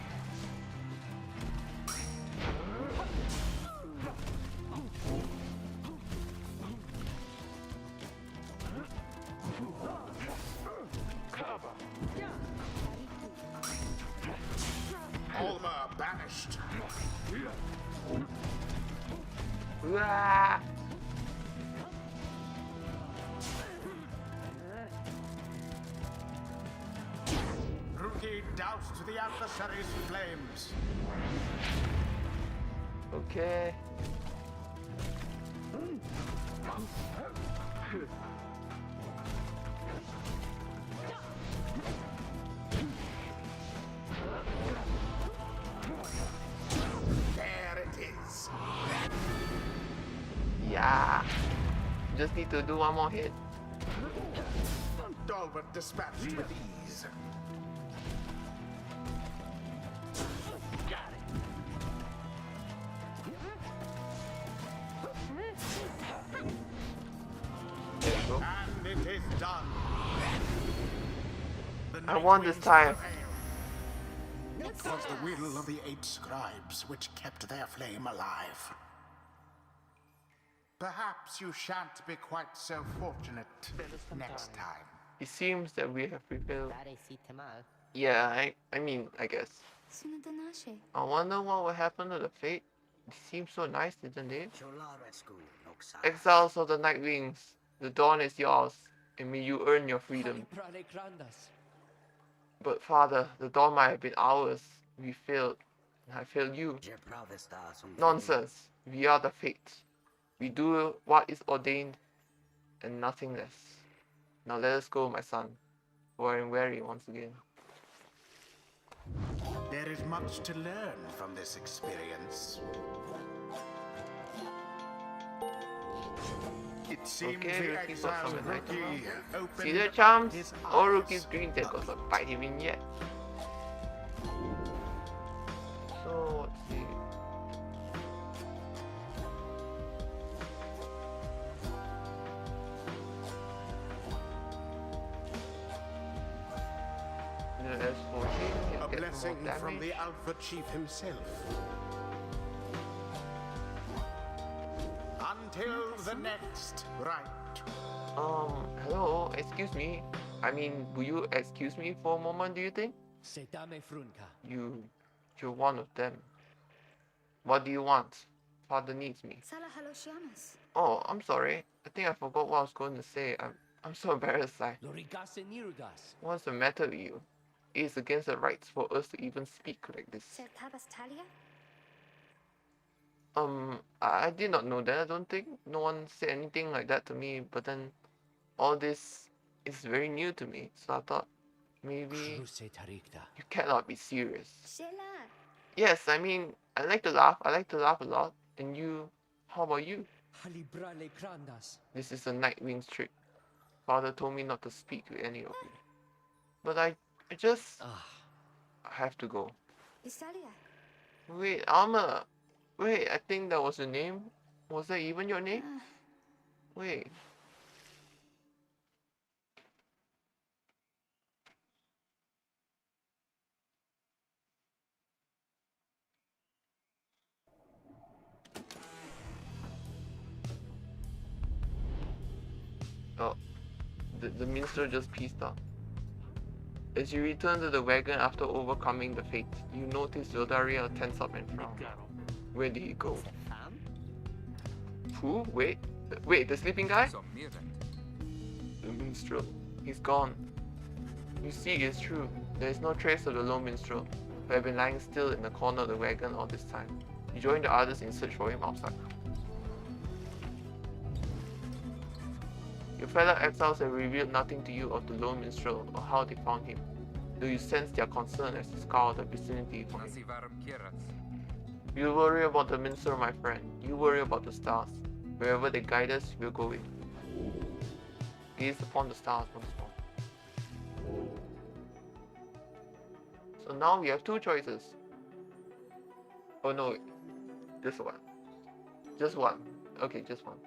Alma banished. Uah! Rookie doused to the adversary's flames. Okay. There it is. Yeah. Just need to do one more hit. Dalbert dispatched with ease. There you go. And it is done. The I won this time. It was the will of the 8 scribes which kept their flame alive. Perhaps you shan't be quite so fortunate next time. It seems that we have prevailed. Dare si temal. Yeah, I mean, I guess. Sunod na siya. I wonder what will happen to the fate. It seems so nice, didn't it? Exiles of the Night Wings, the dawn is yours, and may you earn your freedom. But Father, the dawn might have been ours. We failed, and I failed you. Nonsense. We are the fates. We do what is ordained, and nothing less. Now let us go, my son, for I am weary once again. There is much to learn from this experience. It seems Okay, the Rookie got exiled some item. rookie opened See the charms? his All eyes. Rookie's dreams that got to bite him in yet. So let's see. blessing more from damage. the Alpha Chief himself. Until the next rite. Hello, excuse me. I mean, will you excuse me for a moment, do you think? Sedame frunca. You're one of them. What do you want? Father needs me. Sala haloshiamas. Oh, I'm sorry. I think I forgot what I was going to say. I'm so embarrassed. Lorigase nirudas. What's the matter with you? It is against the rights for us to even speak like this. Sertabas talia? I did not know that. I don't think no one said anything like that to me. But then, all this is very new to me. So I thought maybe Cruse taricta. you cannot be serious. Shela. Yes, I mean I like to laugh. I like to laugh a lot. And you, how about you? Halibrale crandas. This is a Nightwing's trick. Father told me not to speak to any of you. But I just have to go. Isalia. Wait, Alma. Wait, I think that was your name. Was that even your name? Wait. Oh, the minstrel just peaced out. As you return to the wagon after overcoming the fate, you notice Yodaria tense up and frown. Where did he go? Fam? Who? Wait, the sleeping guy? Som mirret. The minstrel. He's gone. You see, it's true. There is no trace of the lone minstrel, who had been lying still in the corner of the wagon all this time. You join the others in search for him outside. Your fellow exiles have revealed nothing to you of the lone minstrel or how they found him, though you sense their concern as you scour the vicinity for him. Nasivarum kierats. You worry about the minstrel, my friend. You worry about the stars. Wherever they guide us, we'll go with. Gaze upon the stars once more. So now we have two choices. Oh no, just one. Just one. Okay, just one.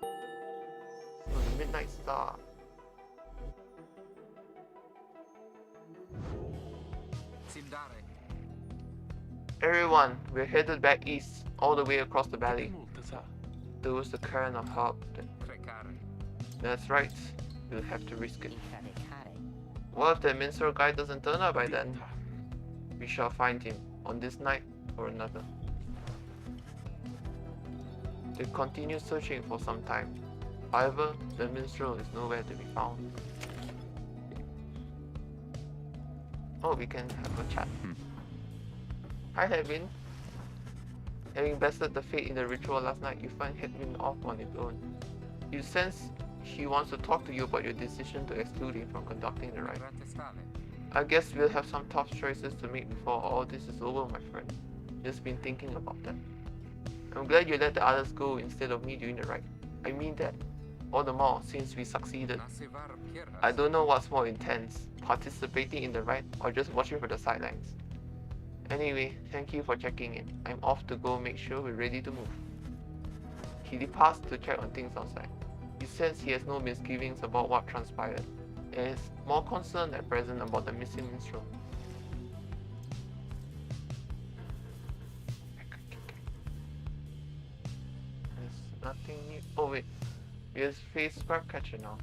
So the Midnight Star. Sindare. Everyone, we're headed back east, all the way across the valley. Multa sa. There was the current of help. Crecare. That's right. We'll have to risk it. Caricare. What if that minstrel guy doesn't turn up by then? We shall find him, on this night or another. They continue searching for some time. However, the minstrel is nowhere to be found. Oh, we can have a chat. Hi, Hedwin. Having bested the fate in the ritual last night, you find Hedwin off on his own. You sense he wants to talk to you about your decision to exclude him from conducting the rite. Ratestale. I guess we'll have some tough choices to make before all this is over, my friend. Just been thinking about that. I'm glad you let the others go instead of me doing the rite. I mean that. All the more since we succeeded. Nasivarum kierats. I don't know what's more intense, participating in the rite or just watching from the sidelines. Anyway, thank you for checking in. I'm off to go make sure we're ready to move. He departs to check on things outside. You sense he has no misgivings about what transpired, and is more concerned at present about the missing minstrel. There's nothing new. Oh wait, he has faced Scrap Catcher now.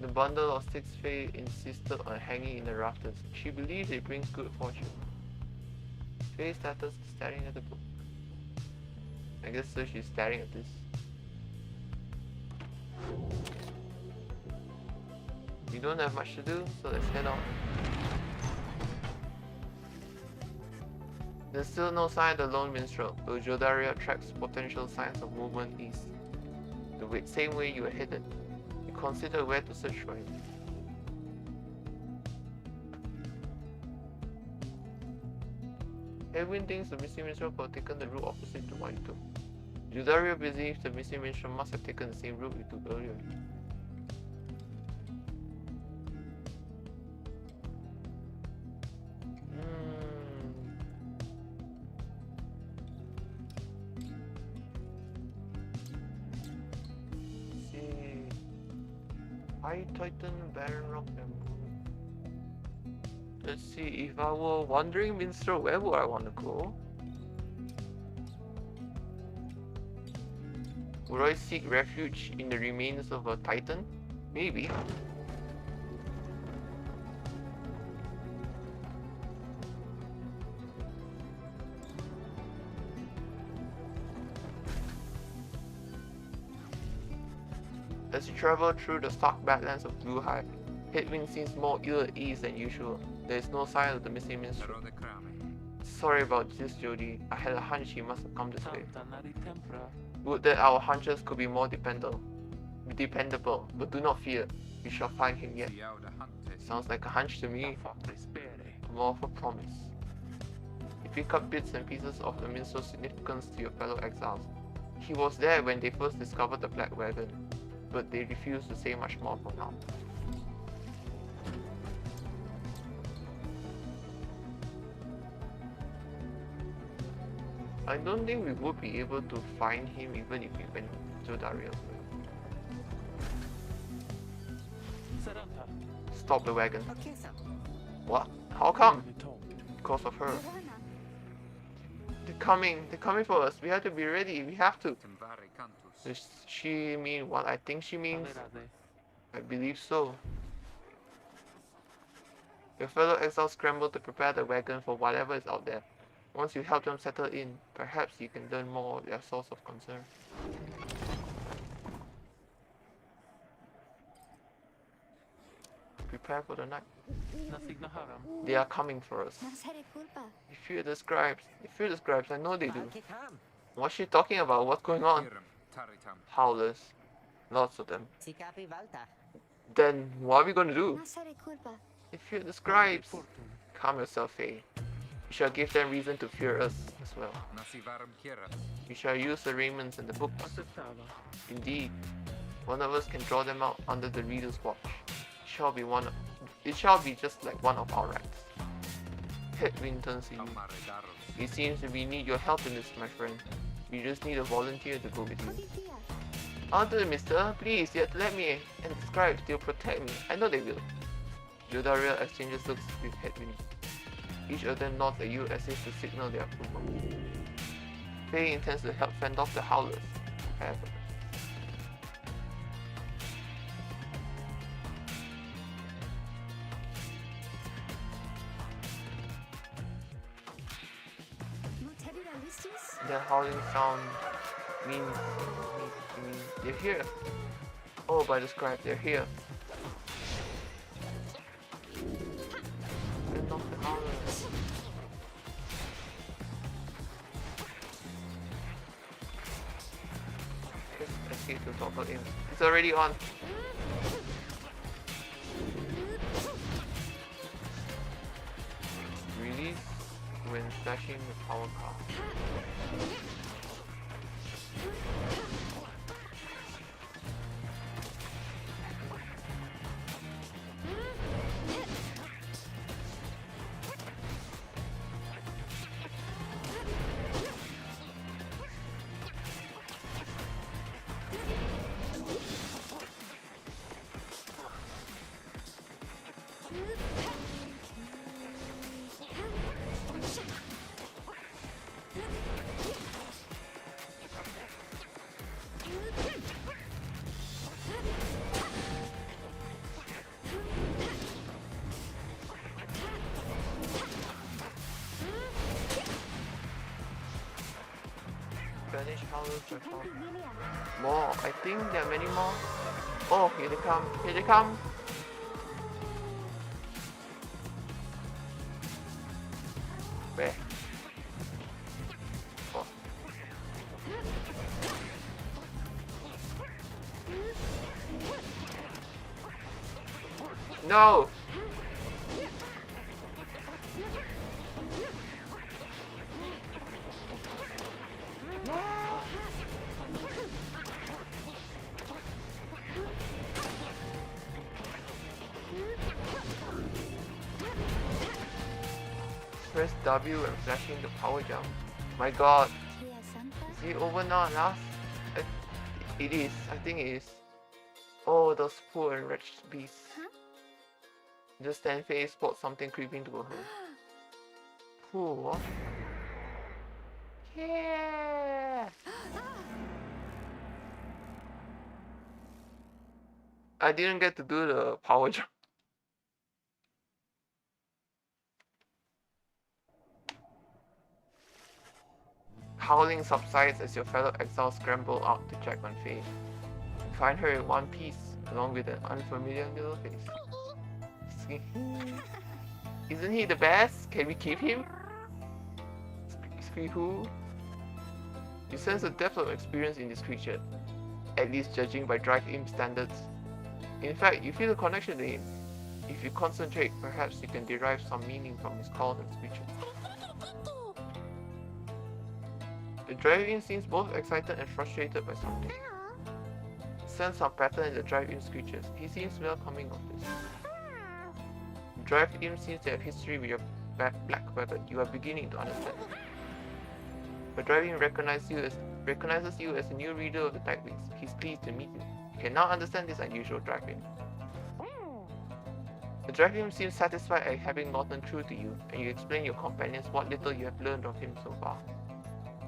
The bundle of sticks Faye insisted on hanging in the rafters. She believes it brings good fortune. Faye started staring at the book. I guess so she's staring at this. We don't have much to do, so let's head on. There's still no sign of the lone minstrel, though Jodaria tracks potential signs of movement east. The same way you were headed. You consider where to search for him. Edwin thinks the missing minstrel could have taken the route opposite to what you took. Jodaria believes the missing minstrel must have taken the same route we took earlier. See. High Titan, Barren Rock, and let's see, if I were wandering minstrel, where would I want to go? Would I seek refuge in the remains of a Titan? Maybe. As you travel through the stark badlands of Blue Hive, Headwind seems more ill at ease than usual. There is no sign of the missing minstrel. Rode crame. Sorry about this, Jody. I had a hunch he must have come this way. Tantanari tempra. Would that our hunches could be more dependable, but do not fear. We shall find him yet. Siauda hunte. Sounds like a hunch to me, Fatte spere. more of a promise. You pick up bits and pieces of the minstrel's significance to your fellow exiles. He was there when they first discovered the Black Wagon, but they refuse to say much more for now. I don't think we would be able to find him even if we went to Darius. Sarata. Stop the wagon. What? How come? Because of her. Lorana. They're coming for us. We have to be ready. We have to. Temvare cantus. Does she mean what I think she means? Talerade. I believe so. Your fellow exiles scramble to prepare the wagon for whatever is out there. Once you help them settle in, perhaps you can learn more of their source of concern. Prepare for the night. Nasignaharam. They are coming for us. Nasere culpa. You fear the scribes. You fear the scribes. I know they do. What's she talking about? What's going on? Irem taritam. Howlers. Lots of them. Si capi valta. Then what are we going to do? Nasere culpa. You fear the scribes. Calm yourself, Faye. We shall give them reason to fear us as well. Nasivaram kieras. We shall use the raiments and the books. Accettava. Indeed, one of us can draw them out under the reader's watch. It shall be just like one of our rights. Headwind turns to you. Amare daros. It seems that we need your help in this, my friend. We just need a volunteer to go with you. Odithia. Arthur, mister, please, you have to let me and the scribes, they'll protect me. I know they will. Yodaria exchanges looks with Headwind. Each of them nods at you as if to signal their approval. Faye intends to help fend off the Howlers, however. Mutebira listis. The howling sound means they're here. Oh, by the scribe, they're here. Fend off the Howlers. Just escape to topple in. It's already on. Release when flashing the power card. Banish Howlers by power. More. I think there are many more. Oh, here they come. Here they come. Where? Oh. No! Press W and flashing the power jump. My god, Tia Santa. is it over now, last? It is, I think it is. Oh, those poor and wretched beasts. Huh? Just then Faye spot something creeping toward her. Cool. Yeah! I didn't get to do the power jump. Howling subsides as your fellow exiles scramble out to check on Faye. You find her in one piece, along with an unfamiliar little face. Isn't he the best? Can we keep him? Squee-hoo. You sense a depth of experience in this creature, at least judging by Drive Imp standards. In fact, you feel a connection to him. If you concentrate, perhaps you can derive some meaning from his calls and speeches. The Drive Imp seems both excited and frustrated by something. Sense some pattern in the Drive Imp's creatures. He seems welcoming of this. Drive Imp seems to have history with your black weapon. You are beginning to understand. But Drive Imp recognizes you as a new reader of the Tidewings. He's pleased to meet you. You can now understand this unusual Drive Imp. The Drive Imp seems satisfied at having gotten through to you, and you explain your companions what little you have learned of him so far.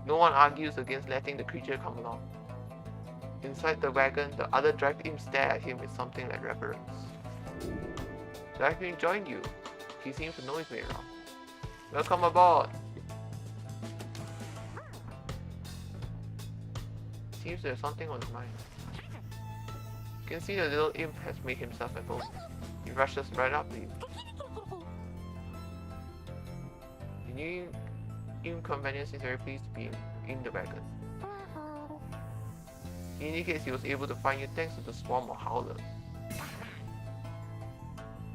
No one argues against letting the creature come along. Inside the wagon, the other Drive Imp stare at him with something like reverence. Drive Imp joined you. He seems to know his way around. Welcome aboard! Seems to have something on his mind. You can see the little imp has made himself at home. He rushes right up to you. The new imp companion seems very pleased to be in the wagon. He indicates he was able to find you thanks to the swarm of howlers.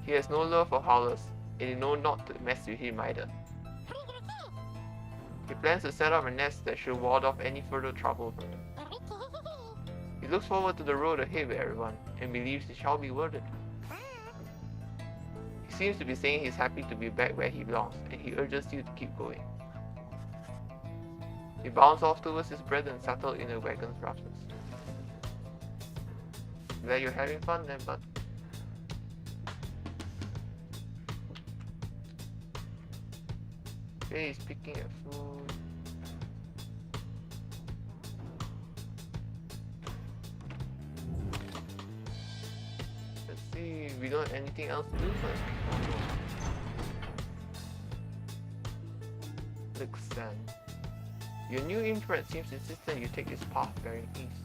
He has no love for howlers, and you know not to mess with him either. He plans to set up a nest that should ward off any further trouble from them. He looks forward to the road ahead with everyone, and believes it shall be worth it. He seems to be saying he's happy to be back where he belongs, and he urges you to keep going. He bounds off towards his brethren settled in the wagon's rafters. Glad you're having fun then, bud. Okay, he's picking at food. Let's see, we don't have anything else to do first. Oh no. Looks sand. Your new infrared seems insistent you take this path bearing east.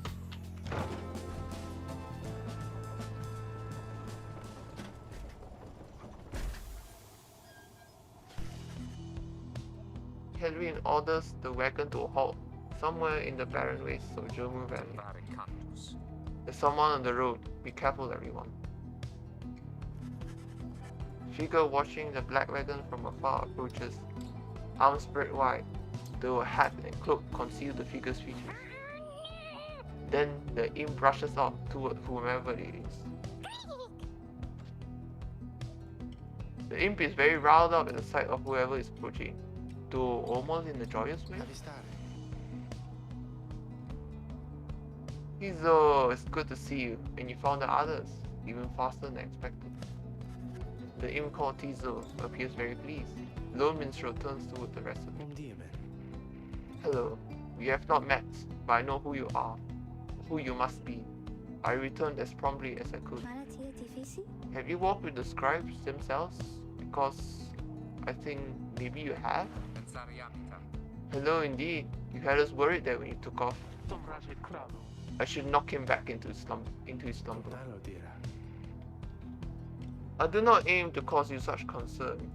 Henry orders the wagon to halt somewhere in the barren wastes of German Valley. Cantus. There's someone on the road. Be careful, everyone. Figure watching the black wagon from afar approaches, arms spread wide, though a hat and cloak conceal the figure's features. Then the imp rushes off toward whomever it is. The imp is very riled up at the sight of whoever is approaching, though almost in a joyous way. Tizo, it's good to see you, and you found the others, even faster than expected. The imp called Tizo appears very pleased. Lone Minstrel turns toward the rest of them. Hello, we have not met, but I know who you are, who you must be. I returned as promptly as I could. Have you walked with the scribes themselves? Because I think maybe you have? Hello indeed. You had us worried that when you took off. I should knock him back into his slumber. I do not aim to cause you such concern.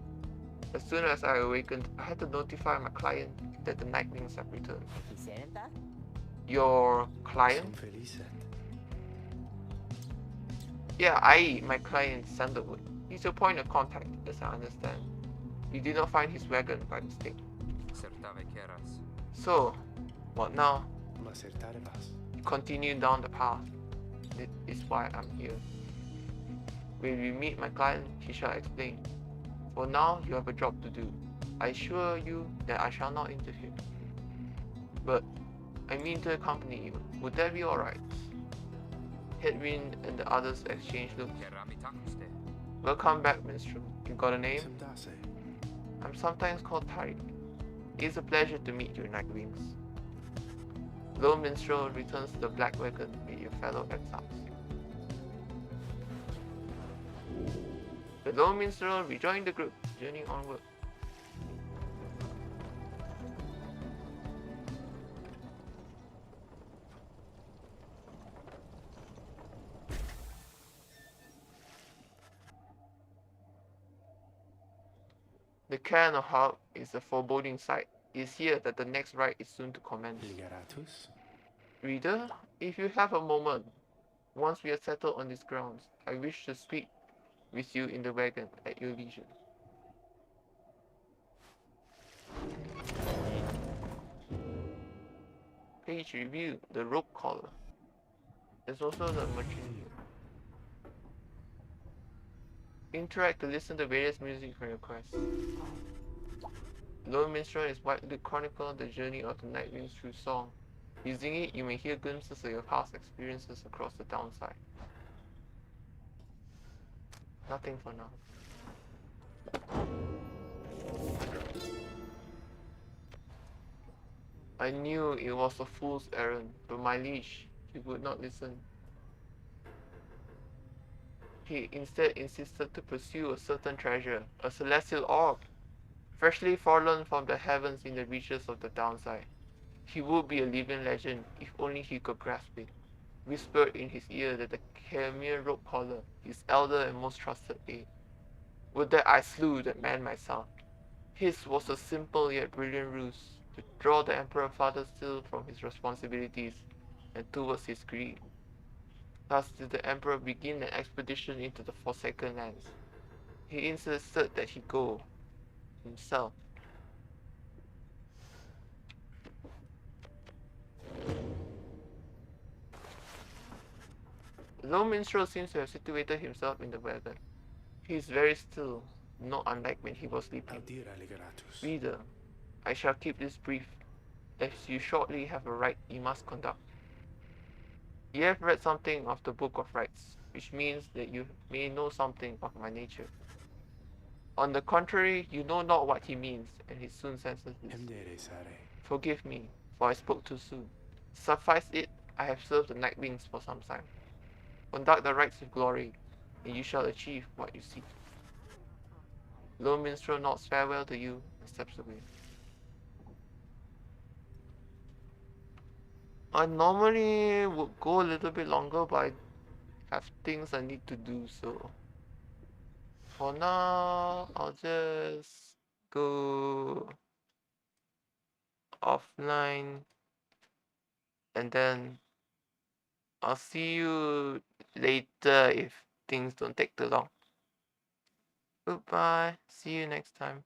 As soon as I awakened, I had to notify my client that the Nightwings have returned. Your client? Yeah, my client Sandalwood. He's your point of contact, as I understand. You did not find his wagon by mistake. So, what now? Continue down the path. That is why I'm here. When we meet my client, he shall explain. For now, you have a job to do. I assure you that I shall not interfere. But I mean to accompany you. Would that be alright? Headwind and the others exchange looks. Keramitakste. Welcome back, minstrel. You got a name? I'm sometimes called Pyre. It's a pleasure to meet you, Nightwings. Lone Minstrel returns to the Black Wagon with your fellow exiles. The Lone Minstrel rejoined the group, journeying onward. The Cairn of Harp is a foreboding sight. It is here that the next rite is soon to commence. Reader, if you have a moment, once we are settled on these grounds, I wish to speak with you in the wagon at your leisure. Page review, the rope collar. There's also the merchant here. Interact to listen to various music from your quest. Lone Minstrel is widely chronicled the journey of the Nightwings through song. Using it, you may hear glimpses of your past experiences across the downside. Nothing for now. I knew it was a fool's errand, but my liege, he would not listen. He instead insisted to pursue a certain treasure, a celestial orb, freshly fallen from the heavens in the reaches of the downside. He would be a living legend if only he could grasp it. Whispered in his ear that the Khmer rope collar, his elder and most trusted aide. Would that I slew that man myself. His was a simple yet brilliant ruse to draw the Emperor Father still from his responsibilities and towards his greed. Thus did the Emperor begin an expedition into the Forsaken Lands. He insisted that he go himself. The Lone Minstrel seems to have situated himself in the wagon. He is very still, not unlike when he was sleeping. Reader, I shall keep this brief, as you shortly have a rite you must conduct. You have read something of the Book of Rites, which means that you may know something of my nature. On the contrary, you know not what he means, and he soon senses this. Forgive me, for I spoke too soon. Suffice it, I have served the Nightwings for some time. Conduct the rites with glory, and you shall achieve what you seek. Lone Minstrel nods farewell to you and steps away. I normally would go a little bit longer, but I have things I need to do, so for now, I'll just go offline and then I'll see you later if things don't take too long. Goodbye. See you next time.